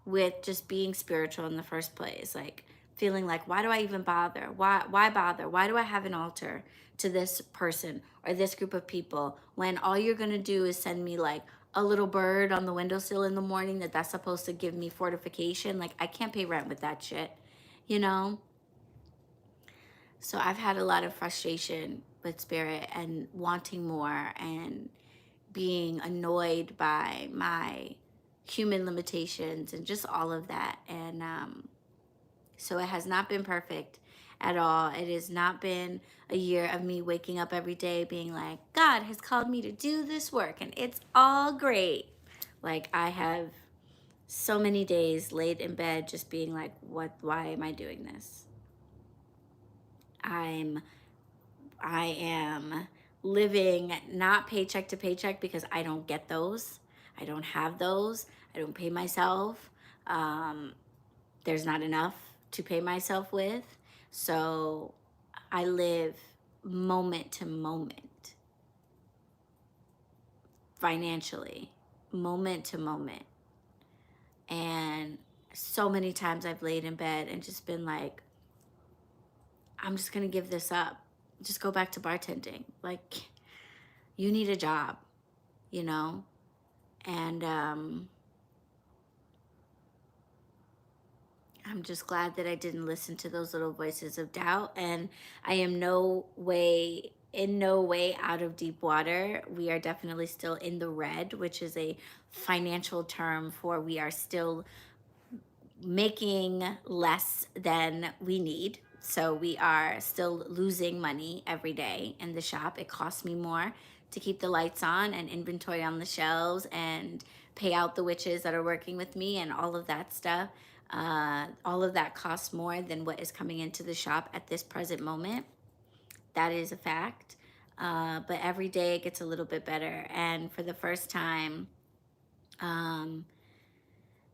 with just being spiritual in the first place. Like, feeling like, why do I even bother? Why bother? Why do I have an altar to this person or this group of people when all you're gonna do is send me like a little bird on the windowsill in the morning that's supposed to give me fortification? Like, I can't pay rent with that shit, you know? So I've had a lot of frustration with spirit and wanting more and being annoyed by my human limitations and just all of that. And so it has not been perfect at all. It has not been a year of me waking up every day being like, God has called me to do this work and it's all great. Like, I have so many days laid in bed just being like, why am I doing this? I am living not paycheck to paycheck because I don't get those. I don't have those. I don't pay myself. There's not enough to pay myself with. So I live moment to moment, financially, moment to moment. And so many times I've laid in bed and just been like, I'm just going to give this up. Just go back to bartending. Like, you need a job, you know? And I'm just glad that I didn't listen to those little voices of doubt. And I am in no way out of deep water. We are definitely still in the red, which is a financial term for we are still making less than we need. So we are still losing money every day in the shop. It costs me more to keep the lights on and inventory on the shelves and pay out the witches that are working with me and all of that stuff. All of that costs more than what is coming into the shop at this present moment. That is a fact. But every day it gets a little bit better. And for the first time,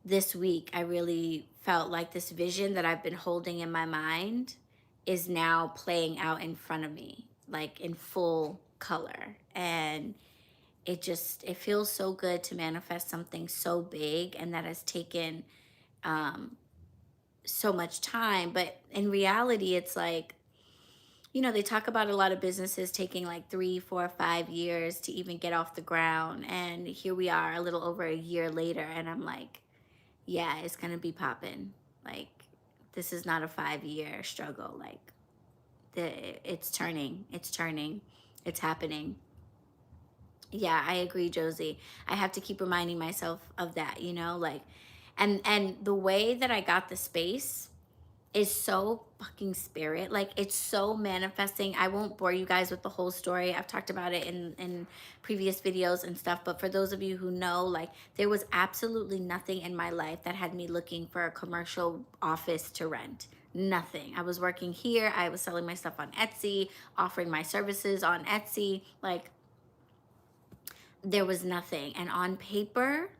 this week, I really felt like this vision that I've been holding in my mind is now playing out in front of me, like in full color. And it feels so good to manifest something so big and that has taken so much time. But in reality, it's like, they talk about a lot of businesses taking like 3, 4, 5 years to even get off the ground. And here we are a little over a year later. And I'm like, yeah, it's going to be popping. Like, this is not a 5-year struggle. Like, it's turning. It's happening. Yeah, I agree, Josie. I have to keep reminding myself of that, like, and the way that I got the space is so fucking spirit. Like, it's so manifesting. I won't bore you guys with the whole story. I've talked about it in previous videos and stuff. But for those of you who know, like, there was absolutely nothing in my life that had me looking for a commercial office to rent. Nothing. I was working here. I was selling my stuff on Etsy, offering my services on Etsy. Like, there was nothing. And on paper,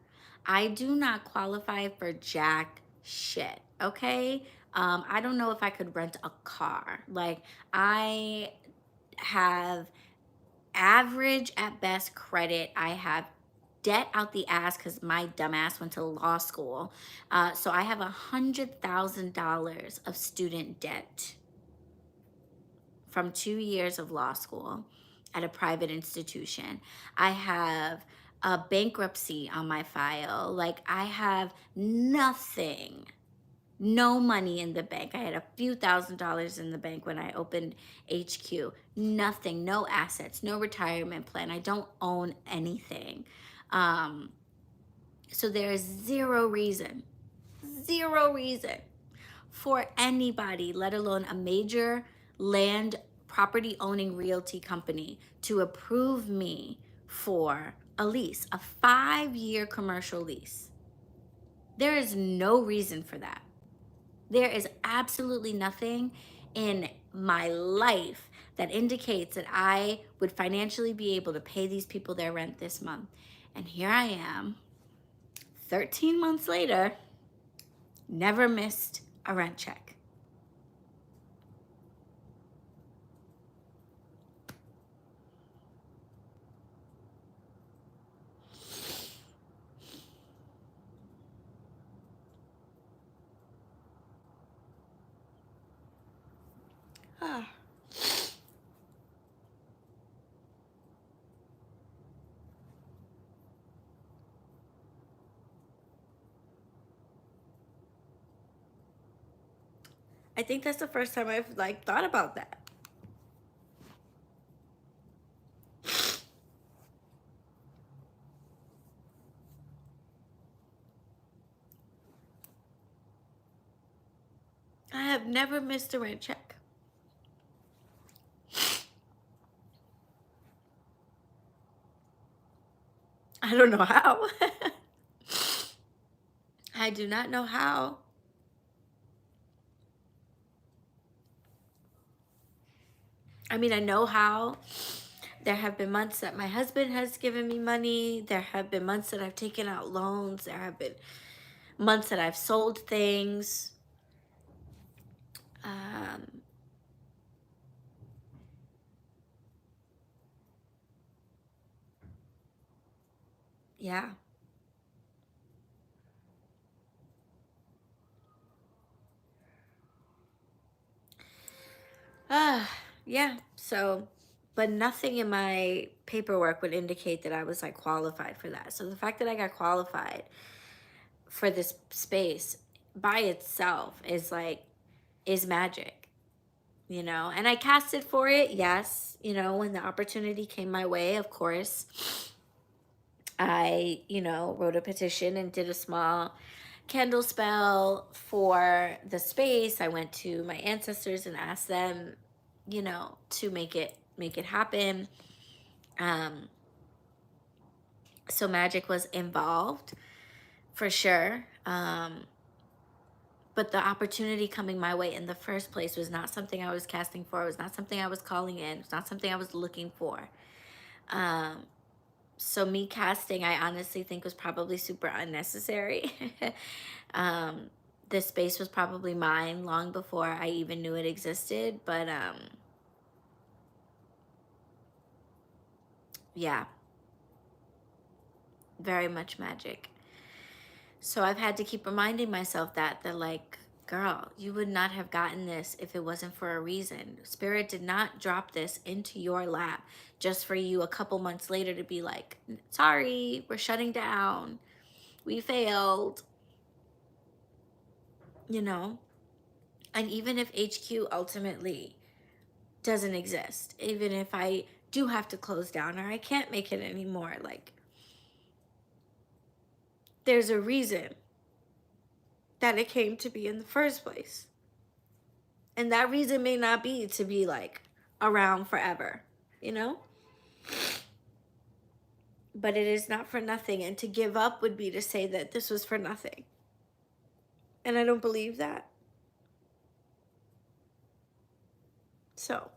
I do not qualify for jack shit, okay? I don't know if I could rent a car. Like, I have average at best credit. I have debt out the ass because my dumbass went to law school. So I have $100,000 of student debt from 2 years of law school at a private institution. I have a bankruptcy on my file. Like, I have nothing, no money in the bank. I had a few $1,000s in the bank when I opened HQ. Nothing, no assets, no retirement plan. I don't own anything. So there is zero reason for anybody, let alone a major land property owning realty company, to approve me for a lease, a 5-year commercial lease. There is no reason for that. There is absolutely nothing in my life that indicates that I would financially be able to pay these people their rent this month. And here I am, 13 months later, never missed a rent check. Ah. I think that's the first time I've like thought about that. I have never missed a rent check. I don't know how. I do not know how. I mean, I know how. There have been months that my husband has given me money. There have been months that I've taken out loans. There have been months that I've sold things. Um, yeah. Yeah. So, but nothing in my paperwork would indicate that I was like qualified for that. So the fact that I got qualified for this space by itself is magic, you know. And I casted for it, yes, you know, when the opportunity came my way, of course. I, you know, wrote a petition and did a small candle spell for the space. I went to my ancestors and asked them, you know, to make it happen. So magic was involved for sure. But the opportunity coming my way in the first place was not something I was casting for. It was not something I was calling in. It's not something I was looking for. So me casting, I honestly think was probably super unnecessary. This space was probably mine long before I even knew it existed. But yeah, very much magic. So I've had to keep reminding myself that like, girl, you would not have gotten this if it wasn't for a reason. Spirit did not drop this into your lap just for you a couple months later to be like, sorry, we're shutting down. We failed. You know? And even if HQ ultimately doesn't exist, even if I do have to close down or I can't make it anymore, like, there's a reason that it came to be in the first place. And that reason may not be to be like around forever, you know? But it is not for nothing. And to give up would be to say that this was for nothing. And I don't believe that. So,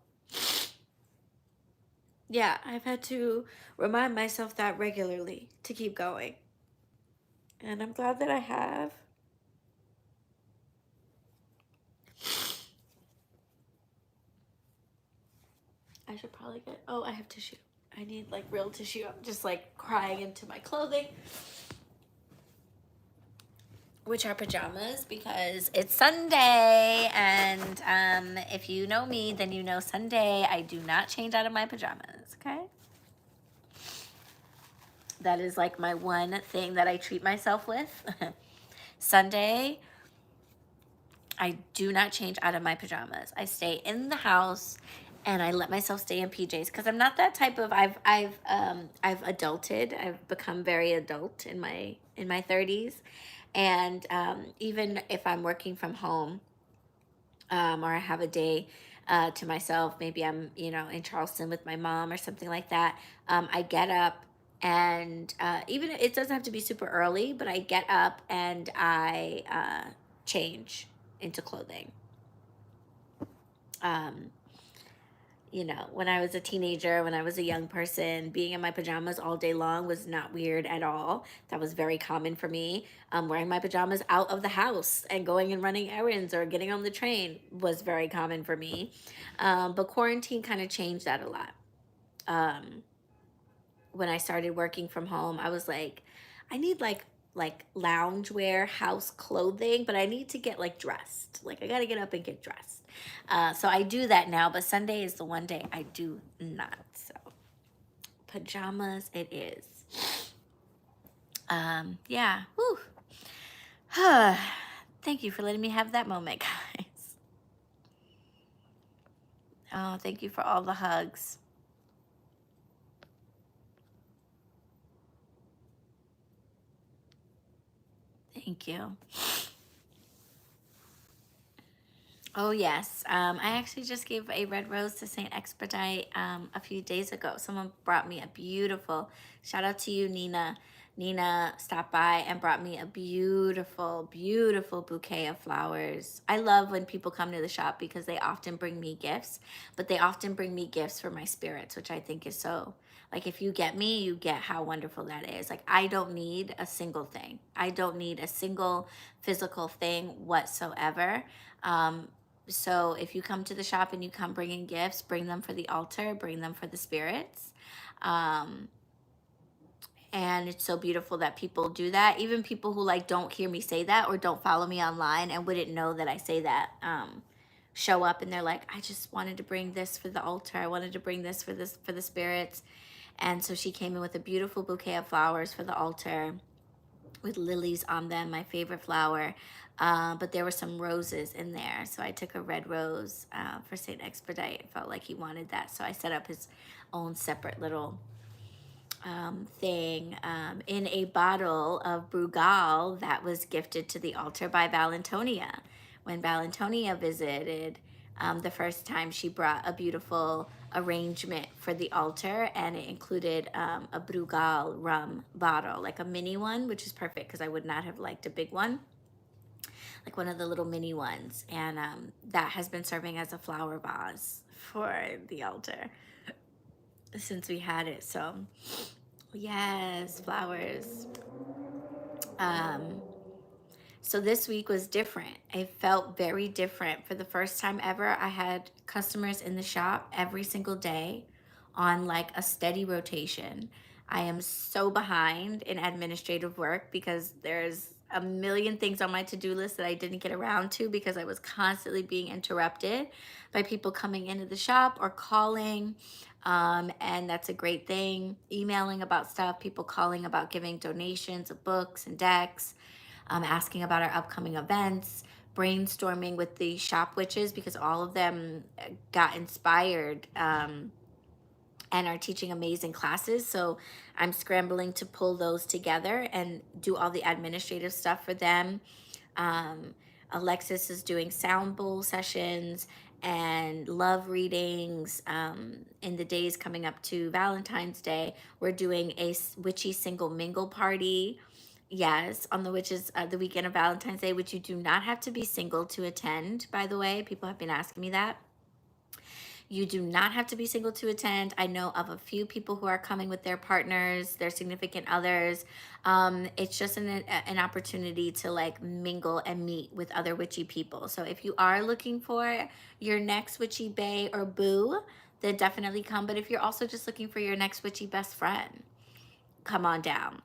yeah, I've had to remind myself that regularly to keep going. And I'm glad that I have. I should probably get, oh, I have tissue. I need like real tissue. I'm just like crying into my clothing, which are pajamas, because it's Sunday. And if you know me, then you know Sunday I do not change out of my pajamas, okay? That is like my one thing that I treat myself with. Sunday, I do not change out of my pajamas. I stay in the house and I let myself stay in PJs because I'm not that type of. I've adulted. I've become very adult in my 30s, and even if I'm working from home, or I have a day to myself, maybe I'm in Charleston with my mom or something like that. I get up And even it doesn't have to be super early, but I get up and I change into clothing. Um, you know, when I was a teenager, when I was a young person, being in my pajamas all day long was not weird at all. That was very common for me. Wearing my pajamas out of the house and going and running errands or getting on the train was very common for me. But quarantine kind of changed that a lot. Um, when I started working from home, I was like, I need like loungewear, house clothing, but I need to get like dressed. Like I gotta get up and get dressed. So I do that now, but Sunday is the one day I do not. So pajamas it is. Yeah. Whew. Thank you for letting me have that moment, guys. Oh, thank you for all the hugs. Thank you. Oh, yes. I actually just gave a red rose to Saint Expedite a few days ago. Someone brought me a beautiful, shout out to you, Nina. Nina stopped by and brought me a beautiful, beautiful bouquet of flowers. I love when people come to the shop because they often bring me gifts, but they often bring me gifts for my spirits, which I think is so, like, if you get me, you get how wonderful that is. Like, I don't need a single thing, I don't need a single physical thing whatsoever. Um, so if you come to the shop and you come bringing gifts, bring them for the altar, bring them for the spirits. Um, and it's so beautiful that people do that. Even people who like don't hear me say that or don't follow me online and wouldn't know that I say that, show up and they're like, I just wanted to bring this for the altar. I wanted to bring this for the spirits. And so she came in with a beautiful bouquet of flowers for the altar with lilies on them, my favorite flower. But there were some roses in there. So I took a red rose for St. Expedite. It felt like he wanted that. So I set up his own separate little thing in a bottle of Brugal that was gifted to the altar by Valentonia. When Valentonia visited, the first time, she brought a beautiful arrangement for the altar, and it included a Brugal rum bottle, like a mini one, which is perfect because I would not have liked a big one, like one of the little mini ones. And that has been serving as a flower vase for the altar since we had it. So yes, flowers. Um, so this week was different. It felt very different. For the first time ever, I had customers in the shop every single day on like a steady rotation. I am so behind in administrative work because there's a million things on my to-do list that I didn't get around to because I was constantly being interrupted by people coming into the shop or calling. And that's a great thing. Emailing about stuff, people calling about giving donations of books and decks, asking about our upcoming events, brainstorming with the shop witches because all of them got inspired and are teaching amazing classes. So I'm scrambling to pull those together and do all the administrative stuff for them. Um, Alexis is doing sound bowl sessions and love readings. In the days coming up to Valentine's Day, we're doing a witchy single mingle party. Yes, on the witches, the weekend of Valentine's Day, which you do not have to be single to attend, by the way. People have been asking me that. You do not have to be single to attend. I know of a few people who are coming with their partners, their significant others. It's just an opportunity to like mingle and meet with other witchy people. So if you are looking for your next witchy bae or boo, then definitely come. But if you're also just looking for your next witchy best friend, come on down.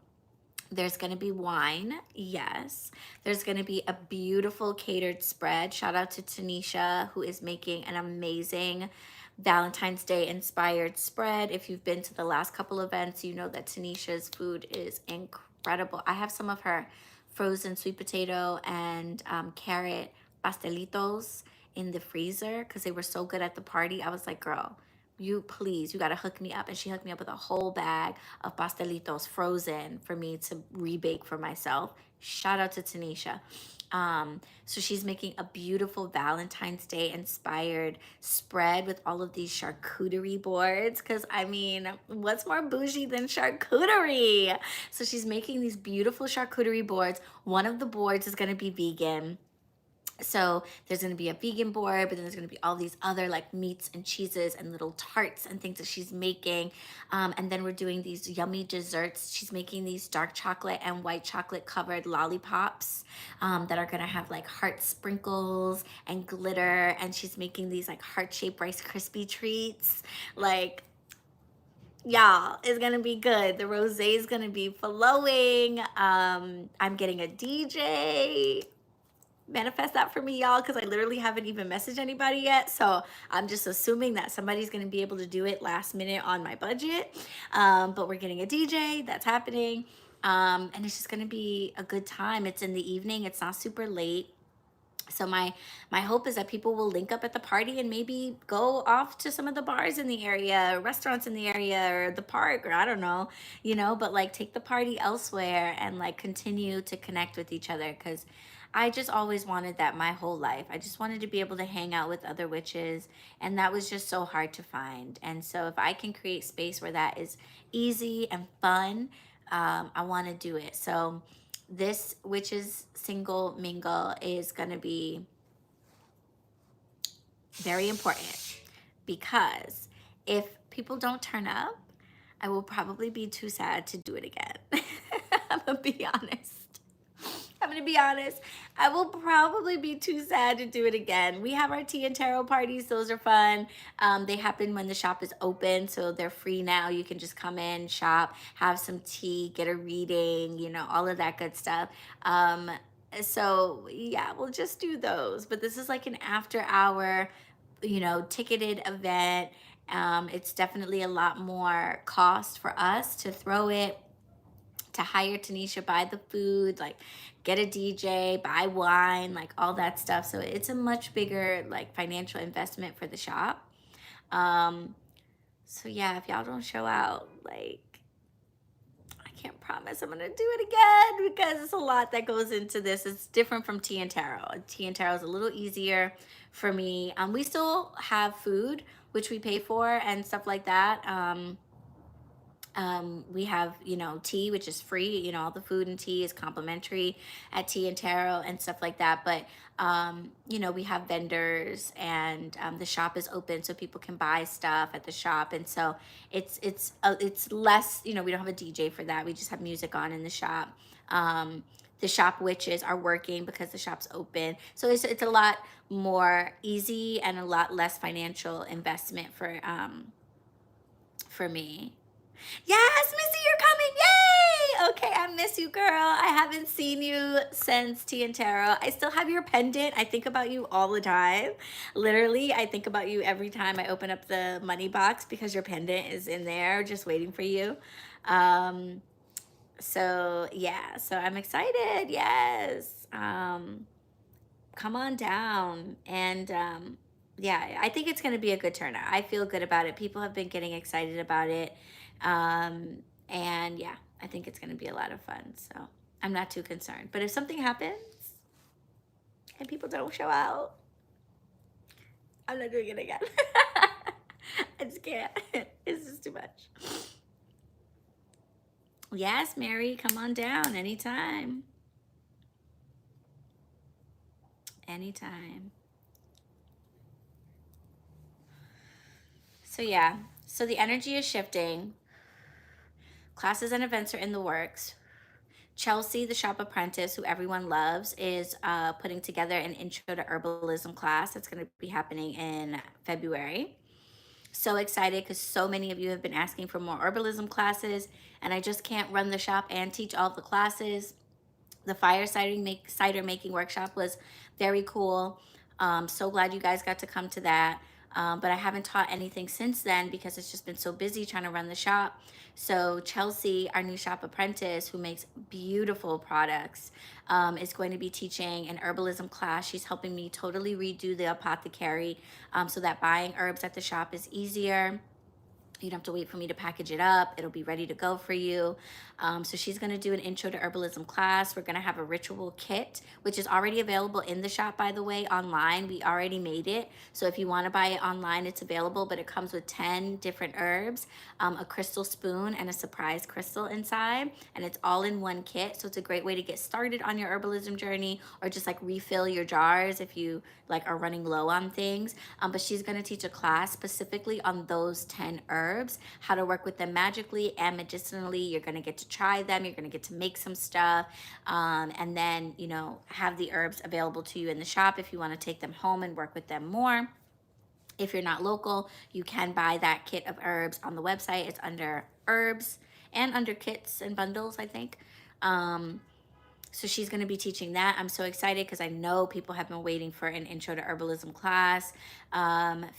There's going to be wine. Yes. There's going to be a beautiful catered spread. Shout out to Tanisha, who is making an amazing Valentine's Day inspired spread. If you've been to the last couple events, you know that Tanisha's food is incredible. I have some of her frozen sweet potato and carrot pastelitos in the freezer because they were so good at the party. I was like, girl, you please, you got to hook me up. And she hooked me up with a whole bag of pastelitos frozen for me to rebake for myself. Shout out to Tanisha. So she's making a beautiful Valentine's Day inspired spread with all of these charcuterie boards. Cause I mean, what's more bougie than charcuterie? So she's making these beautiful charcuterie boards. One of the boards is gonna be vegan. So there's going to be a vegan board, but then there's going to be all these other like meats and cheeses and little tarts and things that she's making. And then we're doing these yummy desserts. She's making these dark chocolate and white chocolate covered lollipops that are going to have like heart sprinkles and glitter. And she's making these like heart shaped Rice Krispie treats. Like, y'all, it's gonna be good. The rosé is gonna be flowing. I'm getting a DJ. Manifest that for me, y'all, because I literally haven't even messaged anybody yet. So I'm just assuming that somebody's going to be able to do it last minute on my budget. But we're getting a DJ. That's happening. And it's just going to be a good time. It's in the evening. It's not super late. So my hope is that people will link up at the party and maybe go off to some of the bars in the area, restaurants in the area, or the park, or I don't know, but like take the party elsewhere and like continue to connect with each other, because I just always wanted that my whole life. I just wanted to be able to hang out with other witches, and that was just so hard to find. And so if I can create space where that is easy and fun, I want to do it. So this witches single mingle is going to be very important, because if people don't turn up, I will probably be too sad to do it again. I'm gonna be honest. I will probably be too sad to do it again. We have our tea and tarot parties. Those are fun. They happen when the shop is open, so they're free now. You can just come in, shop, have some tea, get a reading, all of that good stuff. So yeah, we'll just do those. But this is like an after hour, ticketed event. It's definitely a lot more cost for us to throw it, to hire Tanisha, buy the food, like get a DJ, buy wine, like all that stuff. So it's a much bigger like financial investment for the shop. So yeah, if y'all don't show out, like, I can't promise I'm gonna do it again, because it's a lot that goes into this. It's different from tea and tarot. Tea and tarot is a little easier for me. We still have food, which we pay for and stuff like that. We have, tea, which is free. All the food and tea is complimentary at Tea and Tarot and stuff like that. But, we have vendors, and the shop is open so people can buy stuff at the shop. And so it's less, we don't have a DJ for that. We just have music on in the shop. The shop witches are working because the shop's open. So it's a lot more easy and a lot less financial investment for me. Yes, Missy, you're coming. Yay! Okay, I miss you, girl. I haven't seen you since Tea and Tarot. I still have your pendant. I think about you all the time. Literally, I think about you every time I open up the money box, because your pendant is in there just waiting for you. So yeah, so I'm excited. Yes. Come on down. And yeah, I think it's going to be a good turnout. I feel good about it. People have been getting excited about it. And yeah, I think it's going to be a lot of fun. So I'm not too concerned. But if something happens and people don't show out, I'm not doing it again. I just can't. It's just too much. Yes, Mary, come on down anytime. Anytime. So yeah, so the energy is shifting. Classes and events are in the works. Chelsea, the shop apprentice, who everyone loves, is putting together an intro to herbalism class that's going to be happening in February. So excited, because so many of you have been asking for more herbalism classes, and I just can't run the shop and teach all the classes. The fire cider making workshop was very cool. So glad you guys got to come to that. but I haven't taught anything since then because it's just been so busy trying to run the shop. So Chelsea, our new shop apprentice, who makes beautiful products, is going to be teaching an herbalism class. She's helping me totally redo the apothecary, so that buying herbs at the shop is easier. You don't have to wait for me to package it up. It'll be ready to go for you. So she's going to do an intro to herbalism class. We're going to have a ritual kit, which is already available in the shop, by the way, online. We already made it. So if you want to buy it online, it's available, but it comes with 10 different herbs, a crystal spoon, and a surprise crystal inside. And it's all in one kit. So it's a great way to get started on your herbalism journey, or just like refill your jars if you like are running low on things. But she's going to teach a class specifically on those 10 herbs, how to work with them magically and medicinally. You're going to get to try them. You're going to get to make some stuff, and then, you know, have the herbs available to you in the shop if you want to take them home and work with them more. If you're not local, you can buy that kit of herbs on the website. It's under herbs and under kits and bundles, I think. So she's going to be teaching that. I'm so excited because I know people have been waiting for an intro to herbalism class.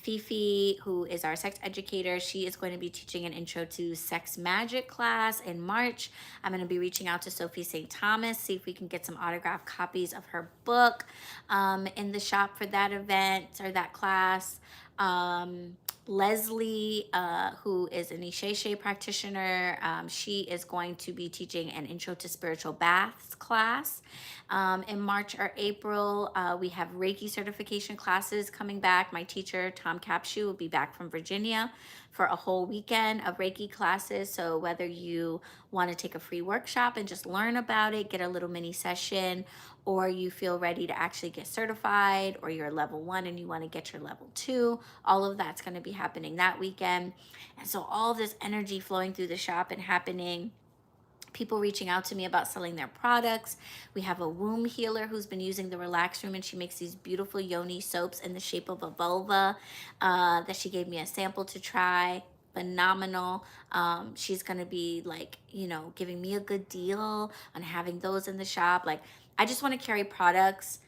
Fifi, who is our sex educator, she is going to be teaching an intro to sex magic class in March. I'm going to be reaching out to Sophie St. Thomas, see if we can get some autographed copies of her book in the shop for that event or that class. Leslie, who is an Isheshe practitioner, she is going to be teaching an intro to spiritual baths class. In March or April, we have Reiki certification classes coming back. My teacher, Tom Capshu, will be back from Virginia for a whole weekend of Reiki classes. So whether you want to take a free workshop and just learn about it, get a little mini session, or you feel ready to actually get certified, or you're level 1 and you want to get your level 2, all of that's going to be happening that weekend. And so all this energy flowing through the shop and happening, people reaching out to me about selling their products. We have a womb healer who's been using the Relax Room, and she makes these beautiful yoni soaps in the shape of a vulva that she gave me a sample to try. Phenomenal. She's going to be like, you know, giving me a good deal on having those in the shop. Like, I just want to carry products,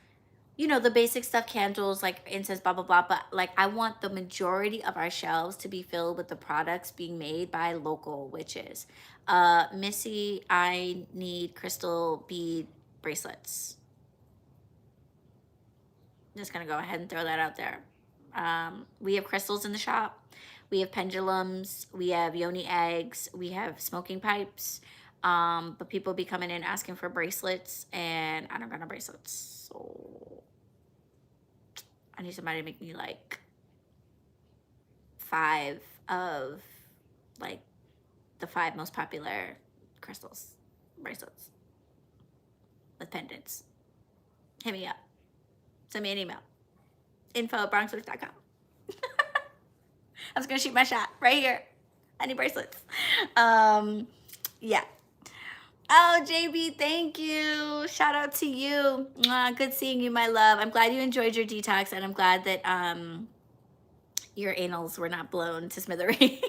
you know, the basic stuff, candles, like incense, blah, blah, blah. But like, I want the majority of our shelves to be filled with the products being made by local witches. Missy, I need crystal bead bracelets. I'm just going to go ahead and throw that out there. We have crystals in the shop. We have pendulums. We have yoni eggs. We have smoking pipes. But people be coming in asking for bracelets, and I don't got no bracelets. So I need somebody to make me like 5 of like the 5 most popular crystals bracelets with pendants. Hit me up. Send me an email. info@bronxwitch.com. I'm just gonna shoot my shot right here. I need bracelets. Yeah. Oh, JB, thank you. Shout out to you. Good seeing you, my love. I'm glad you enjoyed your detox, and I'm glad that your anals were not blown to smithereens.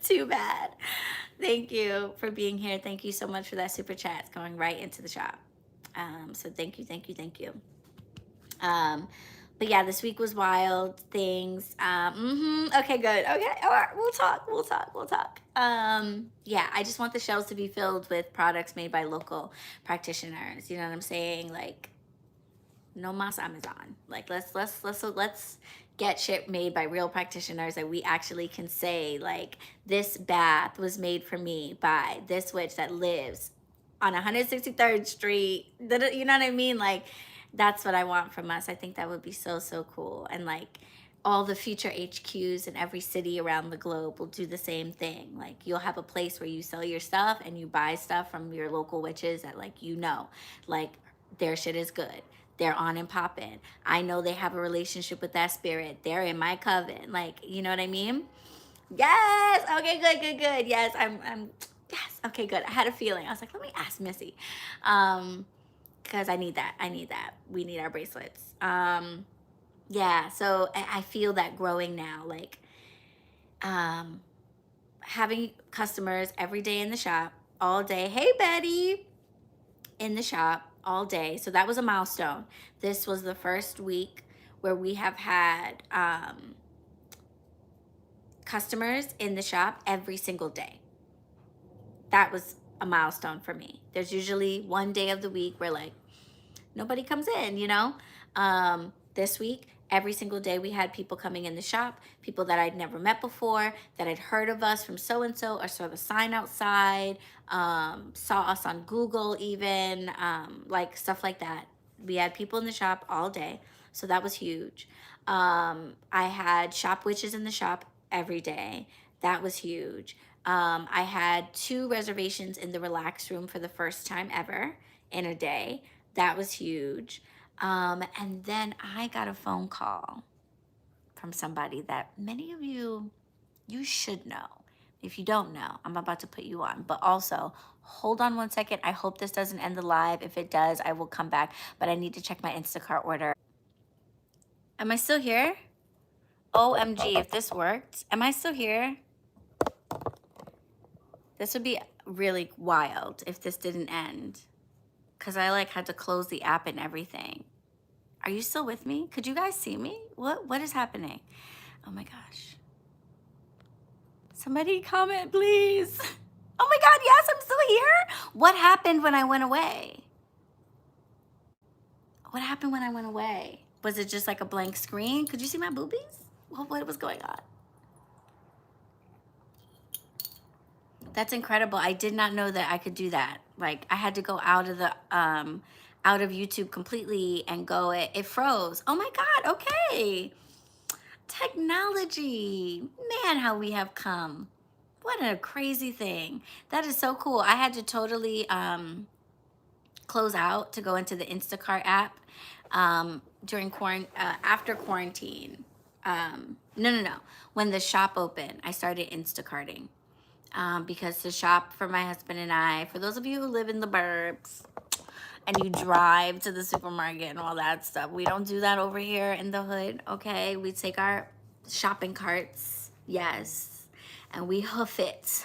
Too bad. Thank you for being here. Thank you so much for that super chat. It's going right into the shop. So thank you, thank you, thank you. But yeah, this week was wild. Things. Okay, good. Okay, all right. We'll talk. Yeah, I just want the shelves to be filled with products made by local practitioners. You know what I'm saying? Like, no mas Amazon. Like, let's get shit made by real practitioners that we actually can say, like, this bath was made for me by this witch that lives on 163rd Street. You know what I mean? Like, that's what I want from us. I think that would be so, so cool. And like, all the future HQs in every city around the globe will do the same thing. Like, you'll have a place where you sell your stuff and you buy stuff from your local witches that, like, you know, like, their shit is good. They're on and popping. I know they have a relationship with that spirit. They're in my coven. Like, you know what I mean? Yes. Okay, good. Yes, I'm yes. Okay, good. I had a feeling. I was like, let me ask Missy. Because I need that. We need our bracelets. Yeah, so I feel that growing now, like, having customers every day in the shop, all day. Hey, Betty, in the shop all day. So that was a milestone. This was the first week where we have had customers in the shop every single day. That was a milestone for me. There's usually one day of the week where like nobody comes in, you know? This week, every single day we had people coming in the shop, people that I'd never met before, that had heard of us from so-and-so, or saw the sign outside, saw us on Google even, like stuff like that. We had people in the shop all day, so that was huge. I had shop witches in the shop every day. That was huge. I had 2 reservations in the relax room for the first time ever in a day. That was huge. And then I got a phone call from somebody that many of you should know. If you don't know, I'm about to put you on. But also, hold on one second. I hope this doesn't end the live. If it does, I will come back. But I need to check my Instacart order. Am I still here? OMG, if this worked. Am I still here? This would be really wild if this didn't end. Because I like had to close the app and everything. Are you still with me? Could you guys see me? What is happening? Oh my gosh. Somebody comment, please. Oh my God, yes, I'm still here. What happened when I went away? What happened when I went away? Was it just like a blank screen? Could you see my boobies? What was going on? That's incredible. I did not know that I could do that. Like I had to go out of the out of YouTube completely and go, it froze. Oh my God, okay. Technology. Man, how we have come. What a crazy thing. That is so cool. I had to totally close out to go into the Instacart app during after quarantine. No. When the shop opened, I started Instacarting. Because the shop for my husband and I, for those of you who live in the burbs and you drive to the supermarket and all that stuff, we don't do that over here in the hood, okay? We take our shopping carts, yes, and we hoof it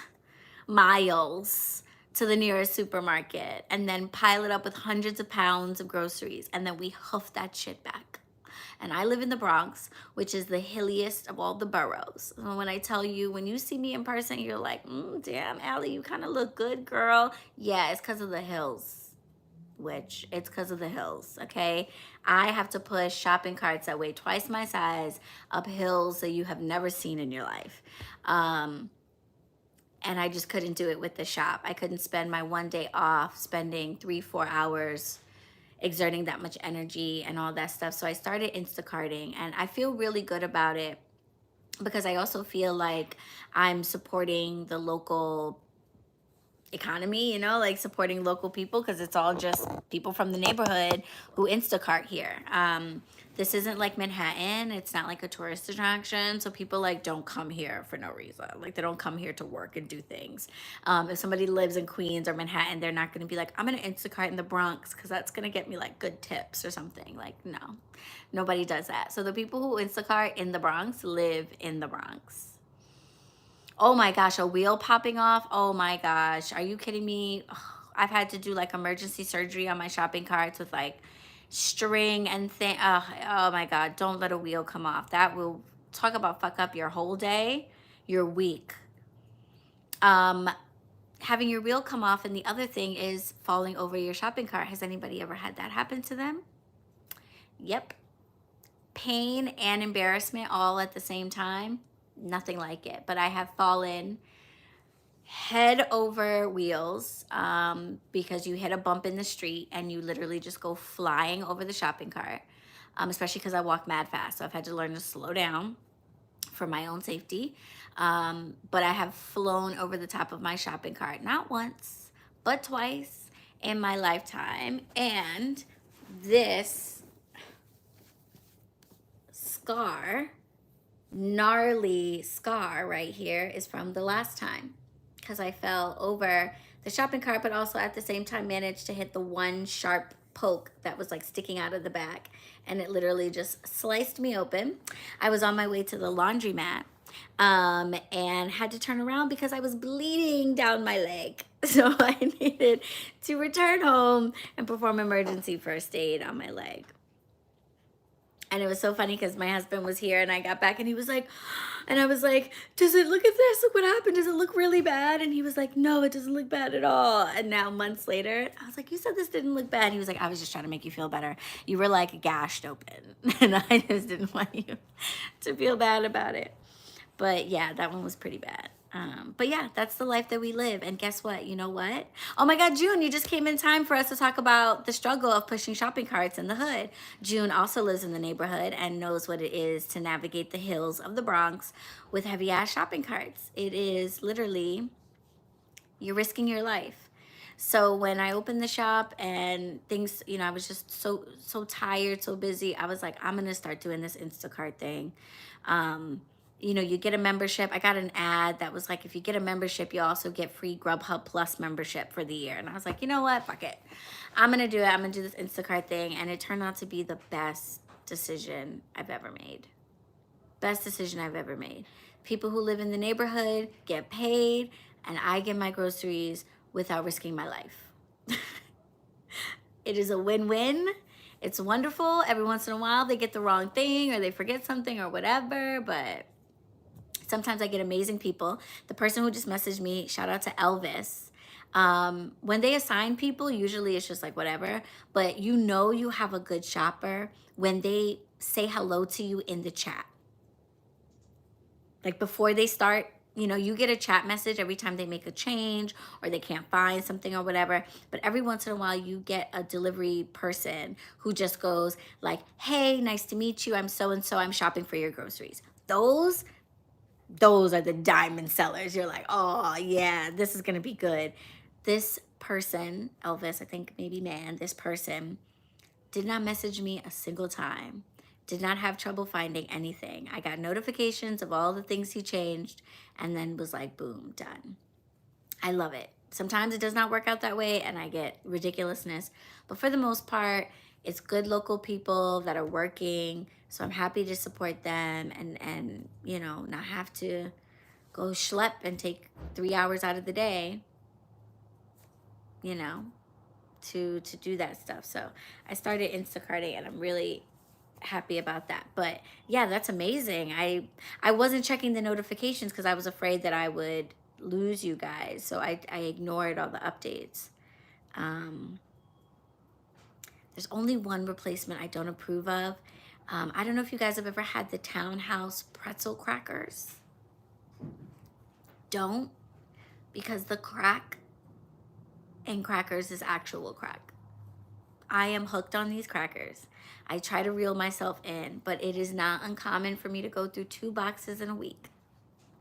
miles to the nearest supermarket and then pile it up with hundreds of pounds of groceries, and then we hoof that shit back. And I live in the Bronx, which is the hilliest of all the boroughs. So when I tell you, when you see me in person, you're like, damn, Allie, you kind of look good, girl. Yeah, it's because of the hills, Witch. It's because of the hills, okay? I have to push shopping carts that weigh twice my size up hills that you have never seen in your life. And I just couldn't do it with the shop. I couldn't spend my one day off spending 3-4 hours exerting that much energy and all that stuff. So I started Instacarting, and I feel really good about it because I also feel like I'm supporting the local economy, you know, like supporting local people, because it's all just people from the neighborhood who Instacart here. This isn't like Manhattan. It's not like a tourist attraction. So people like don't come here for no reason. Like they don't come here to work and do things. If somebody lives in Queens or Manhattan, they're not going to be like, I'm going to Instacart in the Bronx because that's going to get me like good tips or something. Like, no, nobody does that. So the people who Instacart in the Bronx live in the Bronx. Oh my gosh, a wheel popping off. Oh my gosh, are you kidding me? Ugh, I've had to do like emergency surgery on my shopping carts with like string and thing. Oh my God, don't let a wheel come off. That will talk about fuck up your whole day, your week. Having your wheel come off, and the other thing is falling over your shopping cart. Has anybody ever had that happen to them? Yep. Pain and embarrassment all at the same time. Nothing like it. But I have fallen head over wheels because you hit a bump in the street and you literally just go flying over the shopping cart, especially because I walk mad fast. So I've had to learn to slow down for my own safety. But I have flown over the top of my shopping cart, not once, but twice in my lifetime. And this scar, gnarly scar right here, is from the last time, because I fell over the shopping cart, but also at the same time managed to hit the one sharp poke that was like sticking out of the back, and it literally just sliced me open. I was on my way to the laundromat and had to turn around because I was bleeding down my leg. So I needed to return home and perform emergency first aid on my leg. And it was so funny because my husband was here and I got back and he was like, and I was like, does it look at this? Look what happened. Does it look really bad? And he was like, no, it doesn't look bad at all. And now months later, I was like, you said this didn't look bad. He was like, I was just trying to make you feel better. You were like gashed open. And I just didn't want you to feel bad about it. But yeah, that one was pretty bad. But yeah, that's the life that we live. And guess what? You know what? Oh my God, June, you just came in time for us to talk about the struggle of pushing shopping carts in the hood. June also lives in the neighborhood and knows what it is to navigate the hills of the Bronx with heavy ass shopping carts. It is literally, you're risking your life. So when I opened the shop and things, you know, I was just so tired, so busy. I was like, I'm gonna start doing this Instacart thing. You know, you get a membership. I got an ad that was like, if you get a membership, you also get free Grubhub Plus membership for the year. And I was like, you know what? Fuck it. I'm gonna do it. I'm gonna do this Instacart thing. And it turned out to be the best decision I've ever made. Best decision I've ever made. People who live in the neighborhood get paid, and I get my groceries without risking my life. It is a win-win. It's wonderful. Every once in a while, they get the wrong thing or they forget something or whatever, but sometimes I get amazing people. The person who just messaged me, shout out to Elvis. When they assign people, usually it's just like whatever, but you know you have a good shopper when they say hello to you in the chat. Like before they start, you know, you get a chat message every time they make a change or they can't find something or whatever. But every once in a while, you get a delivery person who just goes like, hey, nice to meet you. I'm so-and-so. I'm shopping for your groceries. Those are the diamond sellers. You're like, oh yeah, this is going to be good. This person, Elvis, I think maybe this person did not message me a single time. Did not have trouble finding anything. I got notifications of all the things he changed and then was like, boom, done. I love it. Sometimes it does not work out that way and I get ridiculousness. But for the most part, it's good local people that are working. So I'm happy to support them and you know, not have to go schlep and take 3 hours out of the day, you know, to do that stuff. So I started Instacarting and I'm really happy about that. But yeah, that's amazing. I wasn't checking the notifications because I was afraid that I would lose you guys. So I ignored all the updates. There's only one replacement I don't approve of. I don't know if you guys have ever had the Townhouse pretzel crackers. Don't, because the crack in crackers is actual crack. I am hooked on these crackers. I try to reel myself in, but it is not uncommon for me to go through 2 boxes in a week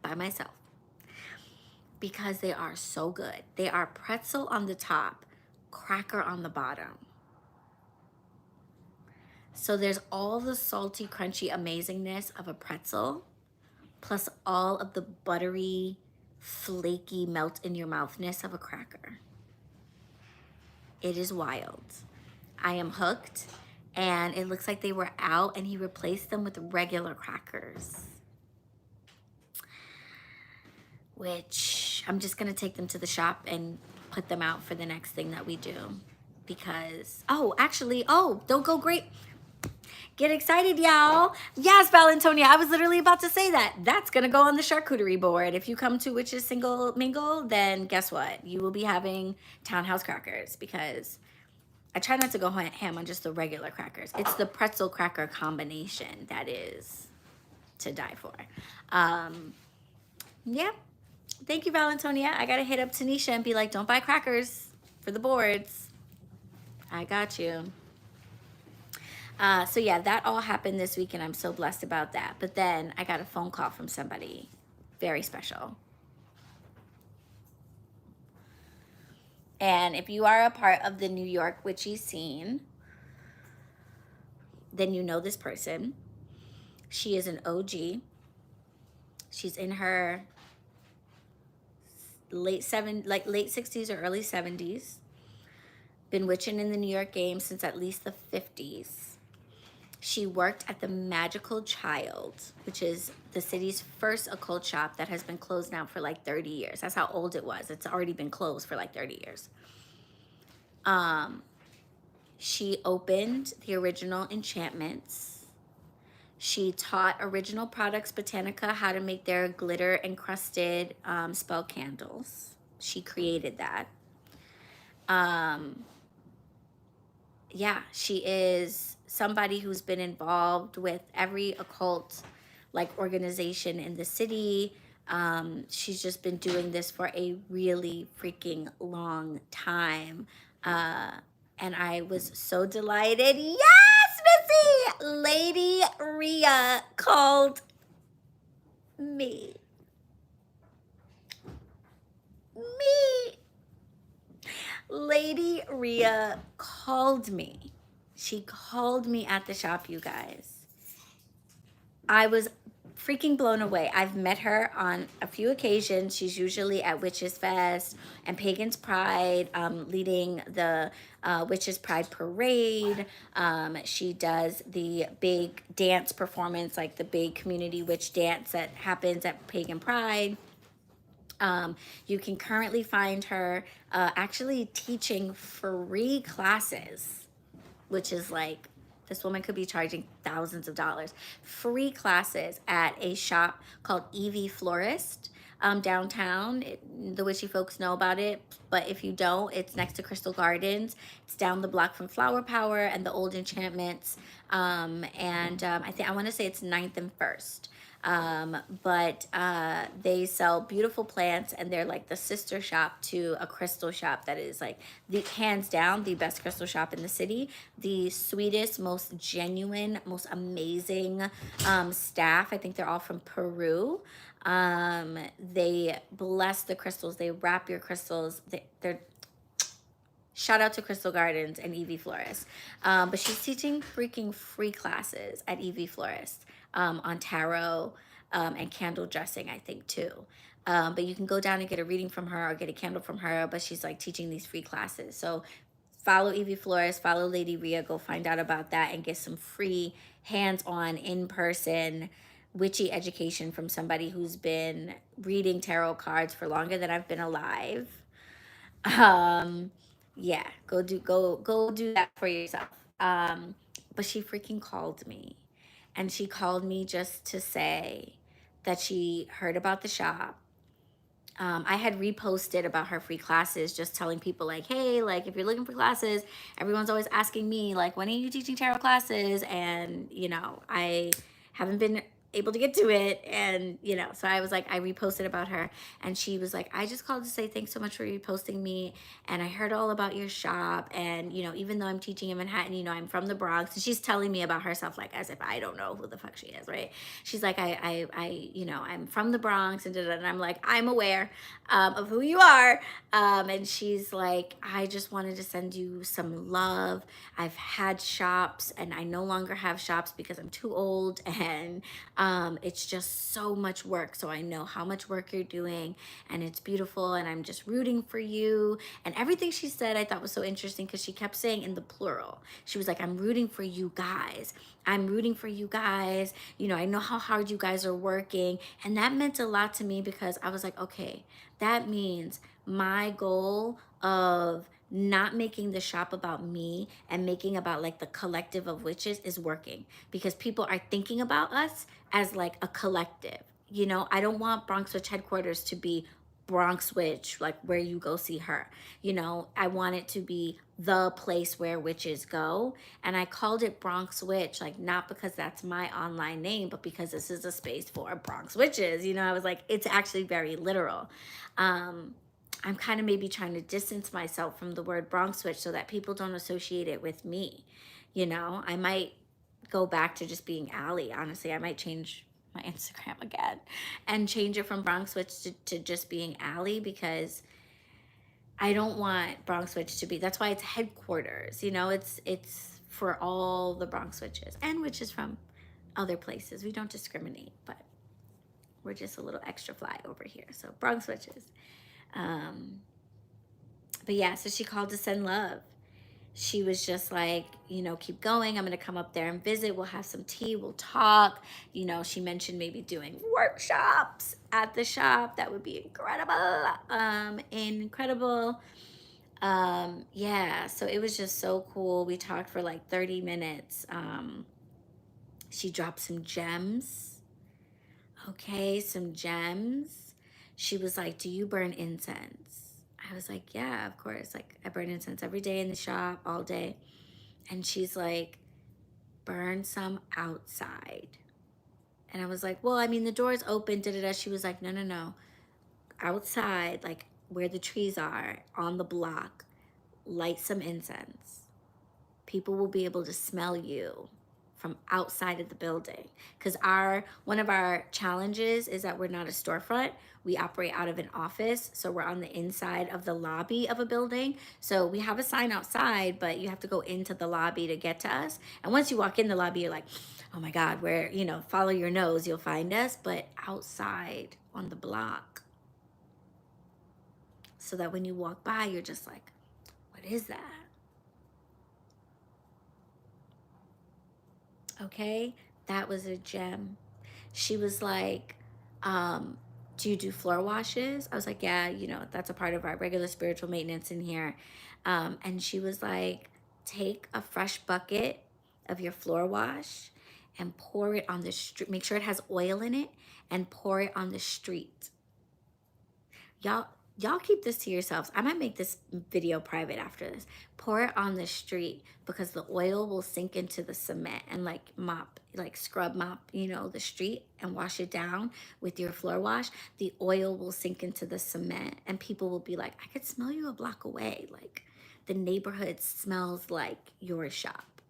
by myself because they are so good. They are pretzel on the top, cracker on the bottom. So there's all the salty, crunchy amazingness of a pretzel, plus all of the buttery, flaky, melt in your mouthness of a cracker. It is wild. I am hooked, and it looks like they were out and he replaced them with regular crackers, which I'm just gonna take them to the shop and put them out for the next thing that we do because, don't go great. Get excited, y'all. Yes, Valentonia, I was literally about to say that. That's gonna go on the charcuterie board. If you come to Witch's Single Mingle, then guess what? You will be having Townhouse crackers because I try not to go ham on just the regular crackers. It's the pretzel cracker combination that is to die for. Yeah. Thank you, Valentonia. I gotta hit up Tanisha and be like, don't buy crackers for the boards. I got you. So yeah, that all happened this week and I'm so blessed about that. But then I got a phone call from somebody very special. And if you are a part of the New York witchy scene, then you know this person. She is an OG. She's in her late 60s or early 70s. Been witching in the New York game since at least the 50s. She worked at the Magical Child, which is the city's first occult shop that has been closed now for like 30 years. That's how old it was. It's already been closed for like 30 years. She opened the original enchantments She taught Original Products Botanica how to make their glitter encrusted spell candles. She created that. Yeah, she is somebody who's been involved with every occult like organization in the city. She's just been doing this for a really freaking long time. Uh, and I was so delighted. Yes, Missy! Lady Rhea called me. Me. Lady Rhea called me. She called me at the shop, you guys. I was freaking blown away. I've met her on a few occasions. She's usually at Witches Fest and Pagan's Pride, leading the Witches Pride Parade. She does the big dance performance, like the big community witch dance that happens at Pagan Pride. You can currently find her actually teaching free classes, which is like, this woman could be charging thousands of dollars. Free classes at a shop called Evie Florist downtown. The witchy folks know about it, but if you don't, it's next to Crystal Gardens. It's down the block from Flower Power and the Old Enchantments. I want to say it's 9th and 1st. But they sell beautiful plants, and they're like the sister shop to a crystal shop that is like the hands down the best crystal shop in the city. The sweetest, most genuine, most amazing staff. I think they're all from Peru. They bless the crystals. They wrap your crystals. They're shout out to Crystal Gardens and Evie Florist. But she's teaching freaking free classes at Evie Florist on tarot and candle dressing, I think, too. But you can go down and get a reading from her or get a candle from her, but she's like teaching these free classes. So follow Evie Florist, follow Lady Rhea, go find out about that and get some free hands-on, in-person witchy education from somebody who's been reading tarot cards for longer than I've been alive. Yeah, go do that for yourself. But she freaking called me, and she called me just to say that she heard about the shop. I had reposted about her free classes, just telling people like, hey, like if you're looking for classes, everyone's always asking me like, when are you teaching tarot classes? And I haven't been able to get to it, and so I was like, I reposted about her, and she was like, I just called to say thanks so much for reposting me, and I heard all about your shop, and even though I'm teaching in Manhattan, I'm from the Bronx, and she's telling me about herself like as if I don't know who the fuck she is, right? She's like, I'm from the Bronx, and I'm like, I'm aware of who you are, and she's like, I just wanted to send you some love. I've had shops, and I no longer have shops because I'm too old, and it's just so much work. So I know how much work you're doing, and it's beautiful, and I'm just rooting for you. And everything she said I thought was so interesting, because she kept saying in the plural. She was like, I'm rooting for you guys. I'm rooting for you guys. I know how hard you guys are working. And that meant a lot to me, because I was like, okay, that means my goal of not making the shop about me and making about like the collective of witches is working, because people are thinking about us as like a collective. I don't want BronxWitch HeadQuarters to be Bronx Witch, like where you go see her. I want it to be the place where witches go. And I called it Bronx Witch, like not because that's my online name, but because this is a space for Bronx witches. I was like, it's actually very literal. I'm kind of maybe trying to distance myself from the word Bronx Witch so that people don't associate it with me. I might go back to just being Allie. Honestly, I might change my Instagram again and change it from Bronx Witch to just being Allie, because I don't want Bronx Witch to be, that's why it's headquarters. It's for all the Bronx witches and witches from other places. We don't discriminate, but we're just a little extra fly over here. So Bronx witches. But yeah, so she called to send love. She was just like, keep going. I'm going to come up there and visit. We'll have some tea. We'll talk. She mentioned maybe doing workshops at the shop. That would be incredible. Incredible. Yeah, so it was just so cool. We talked for like 30 minutes. She dropped some gems. Okay, some gems. She was like, do you burn incense? I was like, yeah, of course. Like, I burn incense every day in the shop, all day. And she's like, burn some outside. And I was like, well, I mean, the door's open, da da da. She was like, no, no, no. Outside, like where the trees are, on the block, light some incense. People will be able to smell you from outside of the building, because one of our challenges is that we're not a storefront. We operate out of an office, so we're on the inside of the lobby of a building. So we have a sign outside, but you have to go into the lobby to get to us. And once you walk in the lobby, you're like, oh my God, where, follow your nose, you'll find us. But outside on the block, so that when you walk by, you're just like, what is that? Okay, that was a gem. She was like, do you do floor washes? I was like, yeah, that's a part of our regular spiritual maintenance in here. And she was like, take a fresh bucket of your floor wash and pour it on the street. Make sure it has oil in it and pour it on the street. Y'all keep this to yourselves. I might make this video private after this. Pour it on the street, because the oil will sink into the cement and like scrub mop, the street and wash it down with your floor wash. The oil will sink into the cement and people will be like, I could smell you a block away. Like, the neighborhood smells like your shop.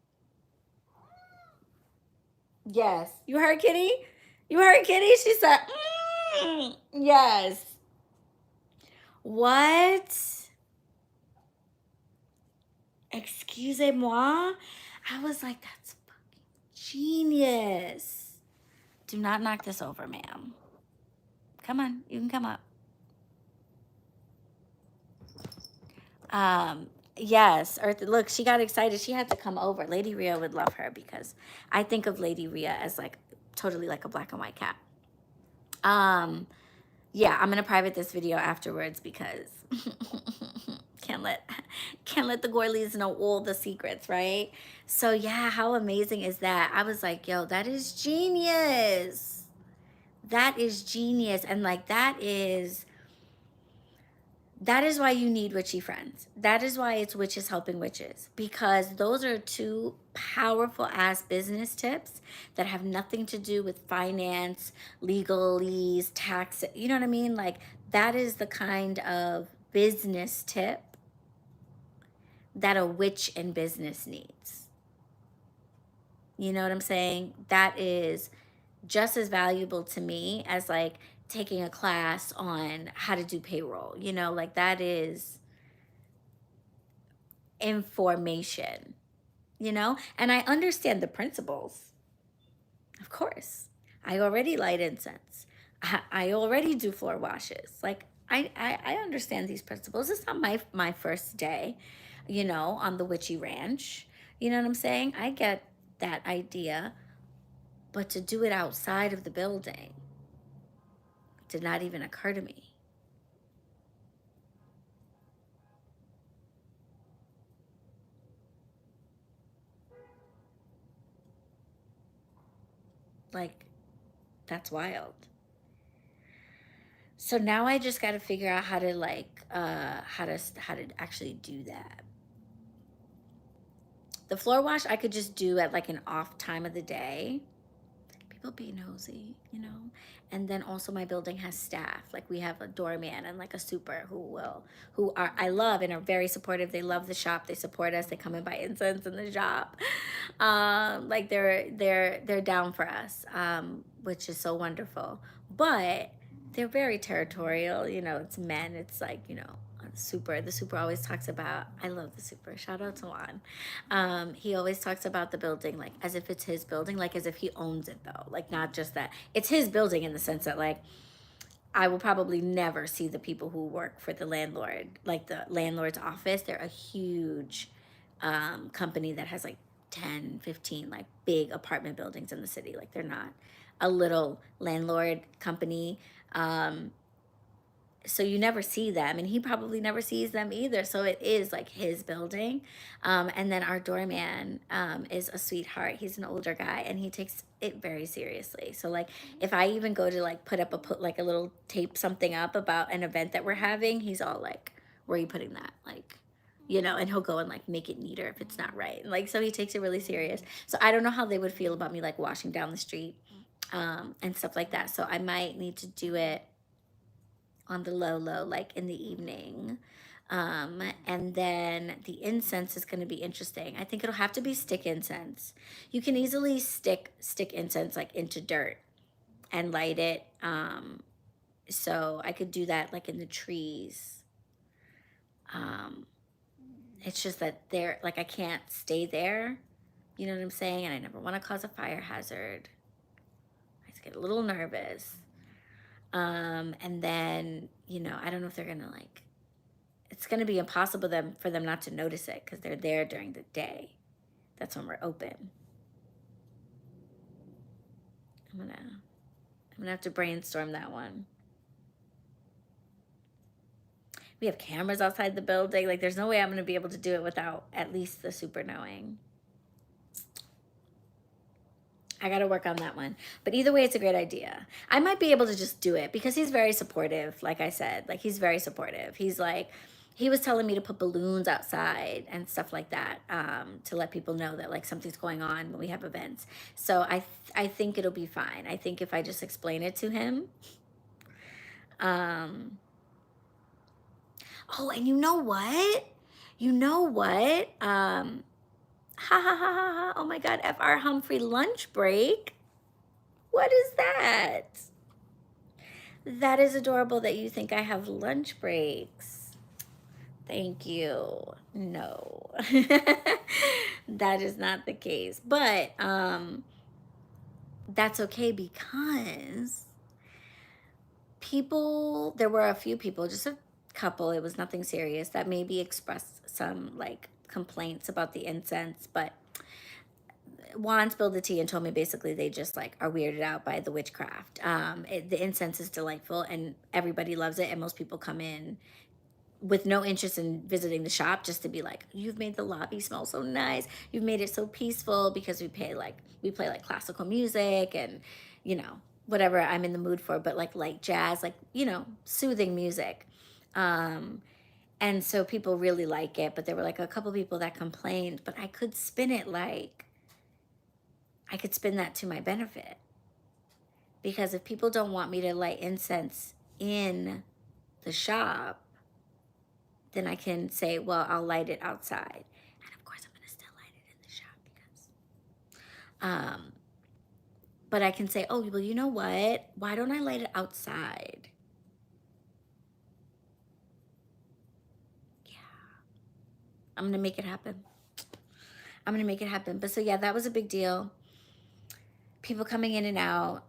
Yes. You heard Kitty? You heard Kitty? She said, yes. What? Excusez-moi? I was like, that's fucking genius. Do not knock this over, ma'am. Come on, you can come up. Yes, Earth, look, she got excited. She had to come over. Lady Rhea would love her, because I think of Lady Rhea as like totally like a black and white cat. Yeah, I'm gonna private this video afterwards, because can't let the Gorleys know all the secrets, right? So yeah, how amazing is that? I was like, yo, that is genius. That is genius. And like, that is why you need witchy friends. That is why it's Witches Helping Witches, because those are two powerful ass business tips that have nothing to do with finance, legalese, tax. You know what I mean? Like, that is the kind of business tip that a witch in business needs. You know what I'm saying? That is just as valuable to me as like taking a class on how to do payroll. Like, that is information, and I understand the principles. Of course, I already light incense. I already do floor washes. Like, I understand these principles. It's not my first day, on the Witchy Ranch. You know what I'm saying? I get that idea, but to do it outside of the building did not even occur to me. Like, that's wild. So now I just got to figure out how to how to actually do that. The floor wash I could just do at like an off time of the day. People be nosy, And then also my building has staff. Like, we have a doorman and like a super who are, I love and are very supportive. They love the shop. They support us. They come and buy incense in the shop. Like, they're down for us, which is so wonderful. But they're very territorial. It's men. It's like, the super always talks about, I love the super, shout out to Juan. He always talks about the building like as if it's his building, like as if he owns it, though. Like, not just that it's his building, in the sense that like I will probably never see the people who work for the landlord, like the landlord's office. They're a huge company that has like 10, 15 like big apartment buildings in the city. Like, they're not a little landlord company. so you never see them, and he probably never sees them either. So it is like his building. And then our doorman is a sweetheart. He's an older guy, and he takes it very seriously. So like if I even go to like put like a little tape something up about an event that we're having, he's all like, "Where are you putting that?" Like, and he'll go and like make it neater if it's not right. And like so he takes it really serious. So I don't know how they would feel about me like washing down the street and stuff like that. So I might need to do it on the low, like in the evening. And then the incense is going to be interesting. I think it'll have to be stick incense. You can easily stick incense like into dirt and light it. So I could do that like in the trees. Um, it's just that there, like I can't stay there. You know what I'm saying? And I never want to cause a fire hazard. I just get a little nervous. And then, I don't know if they're gonna like, it's gonna be impossible for them not to notice it because they're there during the day. That's when we're open. I'm gonna have to brainstorm that one. We have cameras outside the building. Like there's no way I'm gonna be able to do it without at least the super knowing. I got to work on that one. But either way, it's a great idea. I might be able to just do it because he's very supportive. Like I said, like he's very supportive. He's like, he was telling me to put balloons outside and stuff like that to let people know that like something's going on when we have events. So I think it'll be fine. I think if I just explain it to him. Oh, and you know what? You know what? Ha ha ha ha ha. Oh my God, FR Humphrey lunch break. What is that? That is adorable that you think I have lunch breaks. Thank you. No. That is not the case. But that's okay because there were a few people, just a couple, it was nothing serious, that maybe expressed some like complaints about the incense, but Juan spilled the tea and told me basically they just like are weirded out by the witchcraft. The incense is delightful and everybody loves it, and most people come in with no interest in visiting the shop just to be like, you've made the lobby smell so nice, you've made it so peaceful, because we play like classical music and whatever I'm in the mood for, but like light jazz, like soothing music. And so people really like it, but there were like a couple people that complained, but I could spin that to my benefit. Because if people don't want me to light incense in the shop, then I can say, well, I'll light it outside. And of course, I'm going to still light it in the shop because, but I can say, oh, well, you know what? Why don't I light it outside? Yeah. I'm going to make it happen. But so, yeah, that was a big deal. People coming in and out,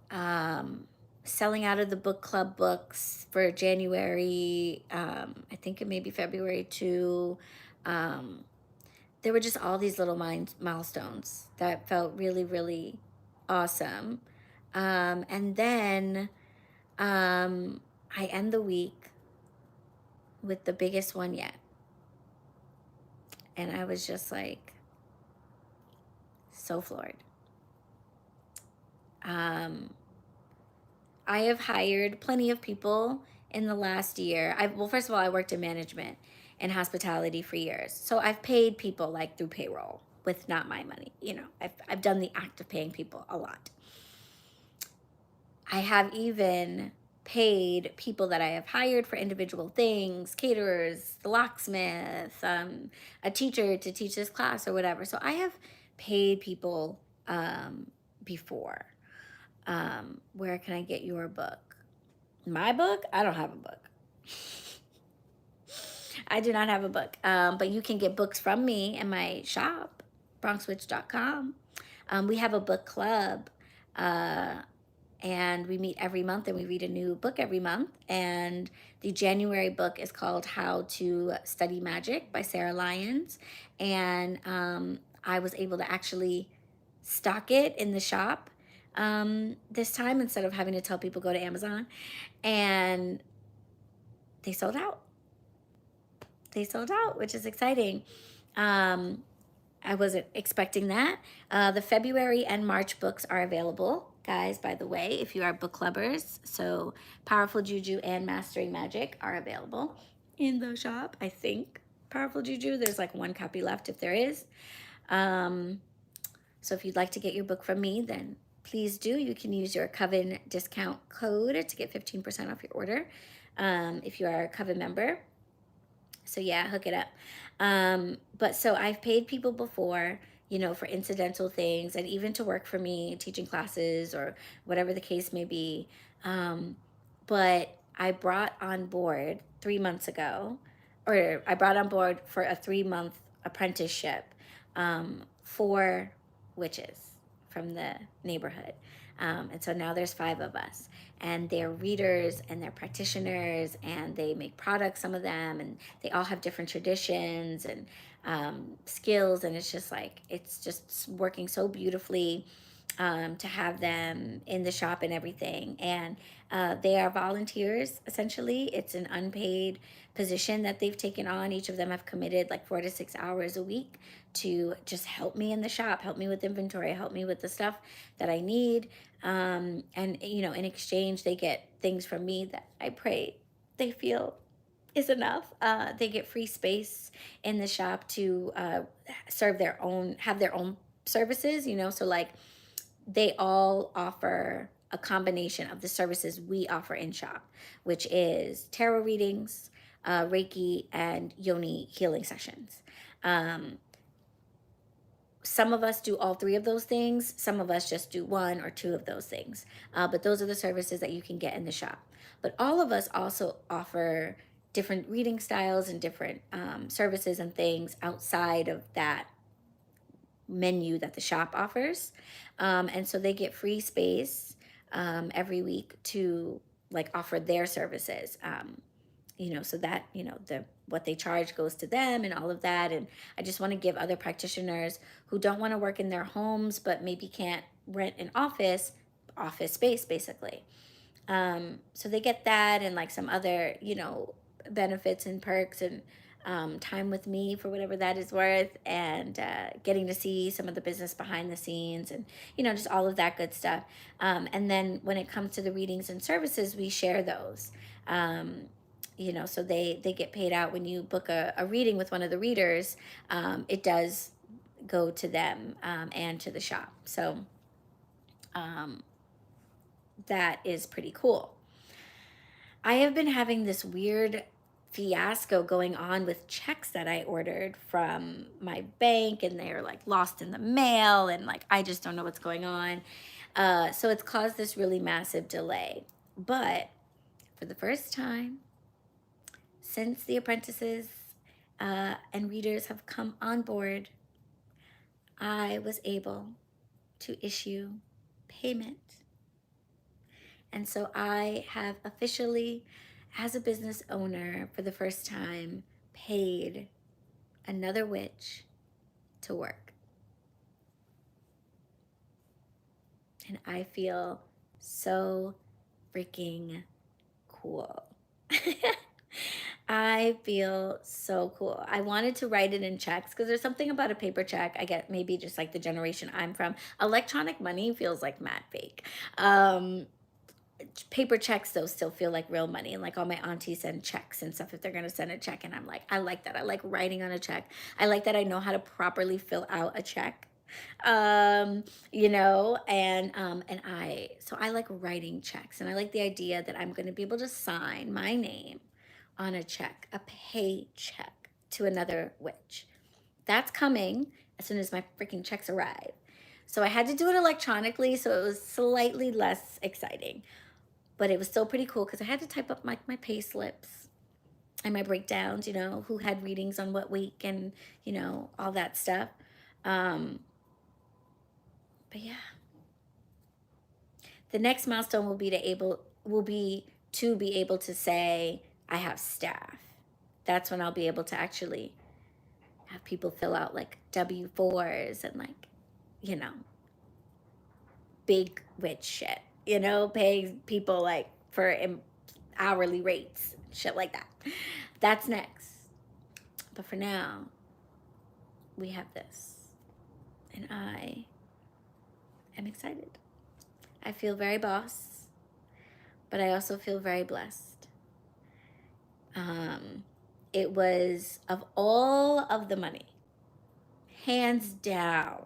selling out of the book club books for January. I think it may be February too. There were just all these little milestones that felt really, really awesome. And then I end the week with the biggest one yet. And I was just like so floored. I have hired plenty of people in the last year. Well, first of all, I worked in management and hospitality for years. So I've paid people like through payroll with not my money. I've done the act of paying people a lot. I have even paid people that I have hired for individual things, caterers, the locksmith, a teacher to teach this class or whatever. So I have paid people before. Where can I get your book? My book? I don't have a book. I do not have a book. But you can get books from me in my shop, bronxwitch.com. We have a book club, and we meet every month and we read a new book every month. And the January book is called How to Study Magic by Sarah Lyons. And I was able to actually stock it in the shop this time instead of having to tell people go to Amazon. And they sold out. They sold out, which is exciting. Um, I wasn't expecting that. The February and March books are available, guys, by the way, if you are book clubbers. So Powerful Juju and Mastering Magic are available in the shop, I think. Powerful Juju, there's like one copy left if there is. So if you'd like to get your book from me, then please do. You can use your Coven discount code to get 15% off your order if you are a Coven member. So yeah, hook it up. But so I've paid people before, you know, for incidental things and even to work for me, teaching classes or whatever the case may be. But I brought on board 3 months ago, or I brought on board for a 3-month apprenticeship, 4 witches from the neighborhood. And so now there's 5 of us, and they're readers and they're practitioners, and they make products, some of them, and they all have different traditions and skills. And it's just like, it's just working so beautifully to have them in the shop and everything. And they are volunteers, essentially. It's an unpaid position that they've taken on. Each of them have committed like 4 to 6 hours a week to just help me in the shop, help me with inventory, help me with the stuff that I need. And, you know, in exchange, they get things from me that I pray they feel is enough. They get free space in the shop to serve their own, have their own services, you know, so like they all offer a combination of the services we offer in shop, which is tarot readings, Reiki, and yoni healing sessions. Some of us do all 3 of those things. Some of us just do 1 or 2 of those things. But those are the services that you can get in the shop. But all of us also offer different reading styles and different services and things outside of that menu that the shop offers. And so they get free space every week to like offer their services. You know, so that, you know, the what they charge goes to them and all of that. And I just want to give other practitioners who don't want to work in their homes but maybe can't rent an office space basically. So they get that and like some other, you know, benefits and perks and time with me for whatever that is worth, and getting to see some of the business behind the scenes and, you know, just all of that good stuff. And then when it comes to the readings and services, we share those. You know, so they get paid out when you book a reading with one of the readers. It does go to them and to the shop. So that is pretty cool. I have been having this weird fiasco going on with checks that I ordered from my bank, and they're like lost in the mail, and like I just don't know what's going on. So it's caused this really massive delay. But for the first time since the apprentices and readers have come on board, I was able to issue payment. And so I have officially, as a business owner, for the first time, paid another witch to work. And I feel so freaking cool. I feel so cool. I wanted to write it in checks because there's something about a paper check. I get maybe just like the generation I'm from. Electronic money feels like mad fake. Paper checks though still feel like real money, and like all my aunties send checks and stuff if they're gonna send a check, and I'm like, I like that. I like writing on a check. I like that I know how to properly fill out a check. You know, and I like writing checks, and I like the idea that I'm gonna be able to sign my name on a check, a paycheck to another witch. That's coming as soon as my freaking checks arrive. So I had to do it electronically, so it was slightly less exciting. But it was still pretty cool because I had to type up my pay slips and my breakdowns, you know, who had readings on what week and, you know, all that stuff. But yeah. The next milestone will be to be able to say I have staff. That's when I'll be able to actually have people fill out like W-4s and like, you know, big witch shit, you know, paying people like for hourly rates shit like that. That's next. But for now, we have this. And I am excited. I feel very boss, but I also feel very blessed. It was, of all of the money, hands down,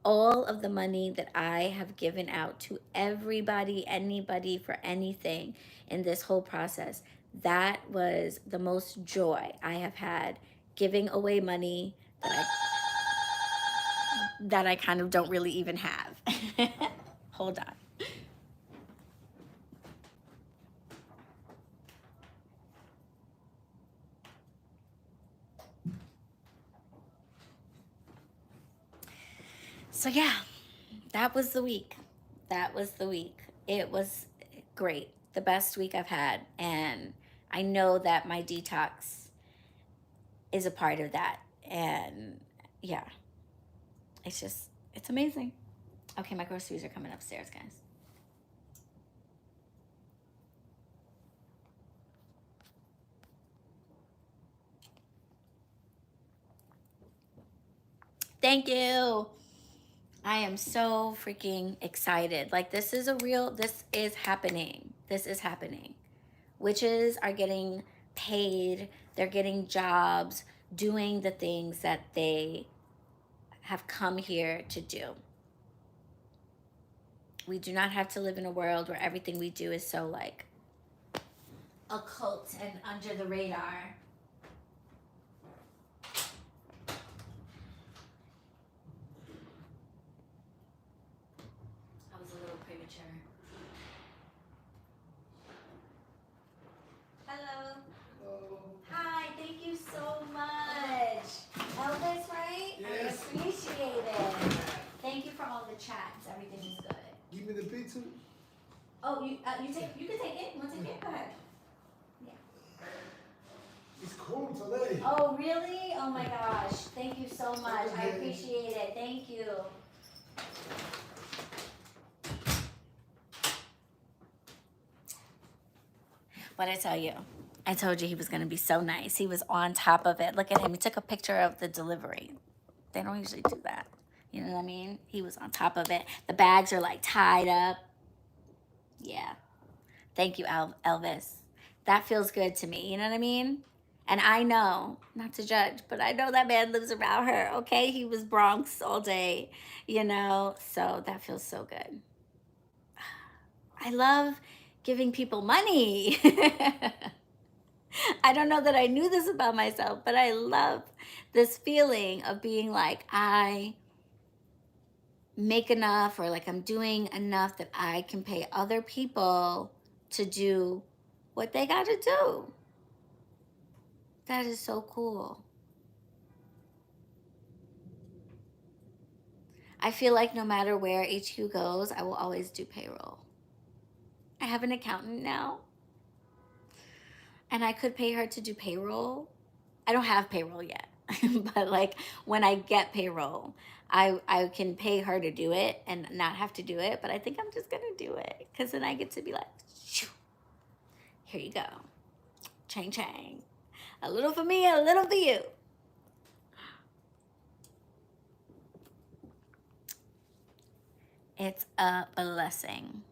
all of the money that I have given out to everybody, anybody, for anything in this whole process, that was the most joy I have had, giving away money that I kind of don't really even have. Hold on. So yeah, that was the week. That was the week. It was great. The best week I've had. And I know that my detox is a part of that. And yeah, it's amazing. Okay, my groceries are coming upstairs, guys. Thank you. I am so freaking excited. Like, this is happening. This is happening. Witches are getting paid. They're getting jobs, doing the things that they have come here to do. We do not have to live in a world where everything we do is so like occult and under the radar. I was a little premature. Hello. Hello. Hi, thank you so much. Elvis, right? Yes. I appreciate it. Thank you for all the chats. Everything is good. Give me the pizza. Oh, you can take it. You want to take it? Go ahead. Yeah. It's cold today. Oh, really? Oh my gosh. Thank you so much. I appreciate it. Thank you. But I tell you, I told you he was going to be so nice. He was on top of it. Look at him. He took a picture of the delivery. They don't usually do that. You know what I mean? He was on top of it. The bags are like tied up. Yeah. Thank you, Elvis. That feels good to me. You know what I mean? And I know, not to judge, but I know that man lives around her, okay? He was Bronx all day, you know? So that feels so good. I love giving people money. I don't know that I knew this about myself, but I love this feeling of being like, I make enough, or like I'm doing enough that I can pay other people to do what they got to do. That is so cool. I feel like no matter where HQ goes, I will always do payroll. I have an accountant now, and I could pay her to do payroll. I don't have payroll yet, but like when I get payroll, I can pay her to do it and not have to do it. But I think I'm just gonna do it because then I get to be like, here you go, chang chang, a little for me, a little for you. It's a blessing.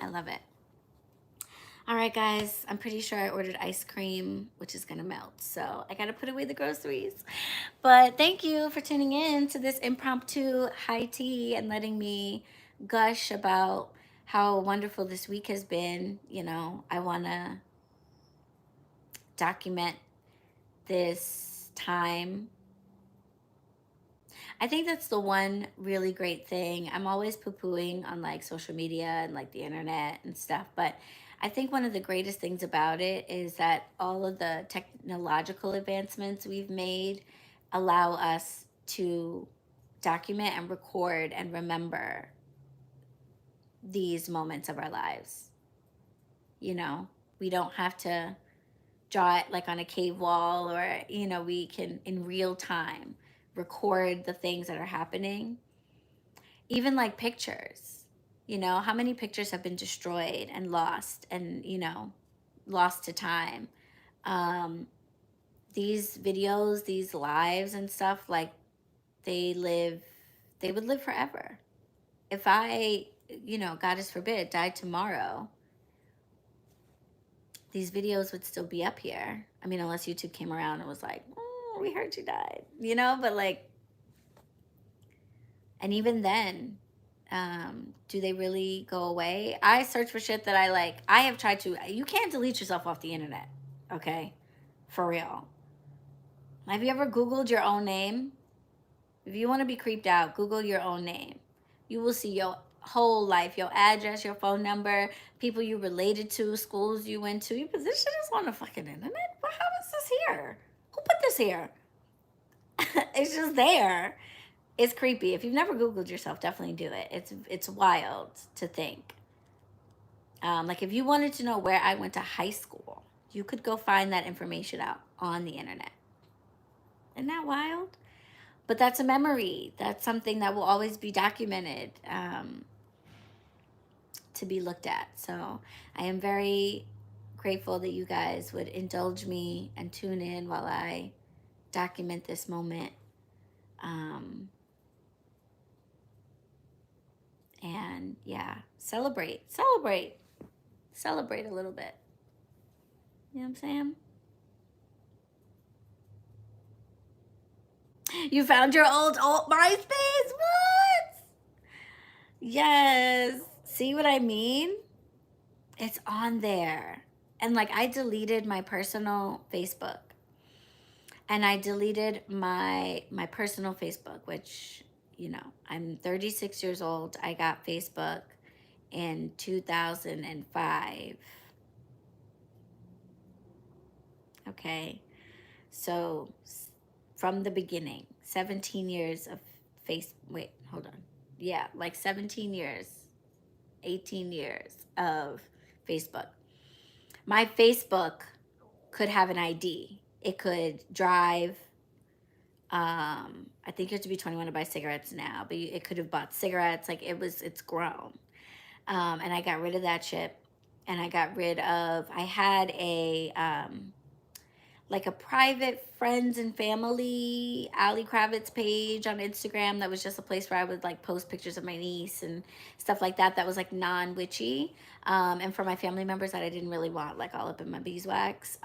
I love it. All right, guys, I'm pretty sure I ordered ice cream, which is gonna melt. So I gotta put away the groceries. But thank you for tuning in to this impromptu high tea and letting me gush about how wonderful this week has been. You know, I wanna document this time. I think that's the one really great thing. I'm always poo-pooing on like social media and like the internet and stuff, but I think one of the greatest things about it is that all of the technological advancements we've made allow us to document and record and remember these moments of our lives. You know, we don't have to draw it like on a cave wall, or, you know, we can in real time record the things that are happening. Even like pictures, you know, how many pictures have been destroyed and lost, and, you know, lost to time. These videos, these lives and stuff, like they would live forever. If I, God forbid, died tomorrow, these videos would still be up here. I mean, unless YouTube came around and was like, we heard you died, but like, and even then, do they really go away? I search for shit that I like. I have tried to, you can't delete yourself off the internet, okay? For real. Have you ever Googled your own name? If you want to be creeped out, Google your own name. You will see your whole life, your address, your phone number, people you related to, schools you went to. But this shit is on the fucking internet. How is this here? Who put this here? It's just there. It's creepy. If you've never Googled yourself, definitely do it. It's wild to think. Like if you wanted to know where I went to high school, you could go find that information out on the internet. Isn't that wild? But that's a memory. That's something that will always be documented, to be looked at. So I am very grateful that you guys would indulge me and tune in while I document this moment. And yeah, celebrate a little bit. You know what I'm saying? You found your old MySpace? What? Yes. See what I mean? It's on there. And like I deleted my personal Facebook. And I deleted my personal Facebook, which, I'm 36 years old. I got Facebook in 2005. Okay. So from the beginning, 17 years of wait, hold on. Yeah, like 17 years, 18 years of Facebook. My Facebook could have an ID. It could drive. I think you have to be 21 to buy cigarettes now, but it could have bought cigarettes. Like it's grown. And I got rid of that shit. And I got rid of, I had like a private friends and family Alysha Kravetz page on Instagram that was just a place where I would like post pictures of my niece and stuff like that. That was like non-witchy. And for my family members that I didn't really want like all up in my beeswax.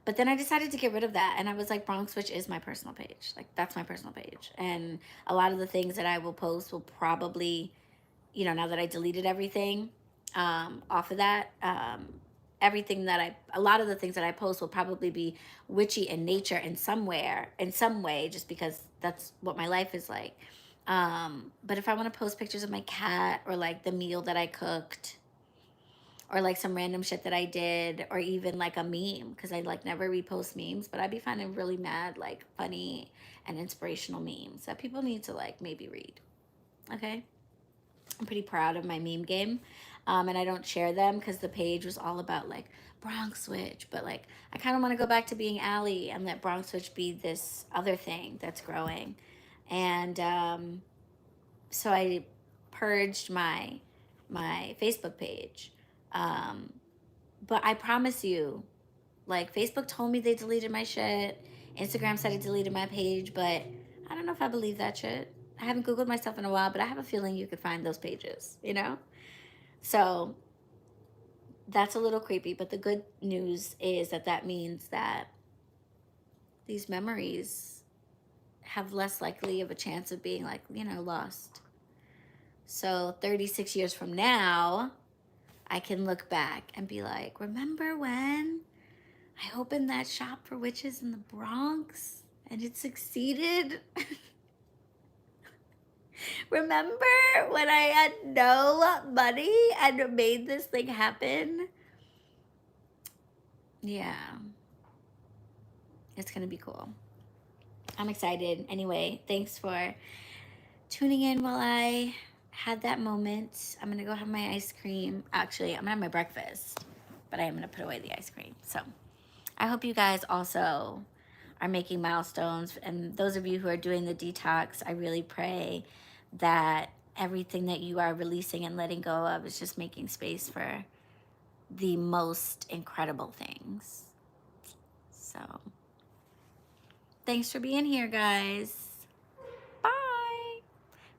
But then I decided to get rid of that. And I was like, BronxWitch is my personal page. Like that's my personal page. And a lot of the things that I will post will probably, now that I deleted everything off of that, a lot of the things that I post will probably be witchy in nature in some way, just because that's what my life is like. But if I want to post pictures of my cat or like the meal that I cooked or like some random shit that I did or even like a meme, because I like never repost memes, but I'd be finding really mad, like funny and inspirational memes that people need to like maybe read. Okay? I'm pretty proud of my meme game. And I don't share them because the page was all about like BronxWitch, but like I kind of want to go back to being Allie and let BronxWitch be this other thing that's growing. And so I purged my Facebook page. But I promise you, like Facebook told me they deleted my shit. Instagram said it deleted my page, but I don't know if I believe that shit. I haven't Googled myself in a while, but I have a feeling you could find those pages, So that's a little creepy, but the good news is that means that these memories have less likely of a chance of being like, lost. So 36 years from now, I can look back and be like, remember when I opened that shop for witches in the Bronx and it succeeded? Remember when I had no money and made this thing happen? Yeah. It's going to be cool. I'm excited. Anyway, thanks for tuning in while I had that moment. I'm going to go have my ice cream. Actually, I'm going to have my breakfast, but I am going to put away the ice cream. So I hope you guys also are making milestones. And those of you who are doing the detox, I really pray that everything that you are releasing and letting go of is just making space for the most incredible things. So, thanks for being here, guys.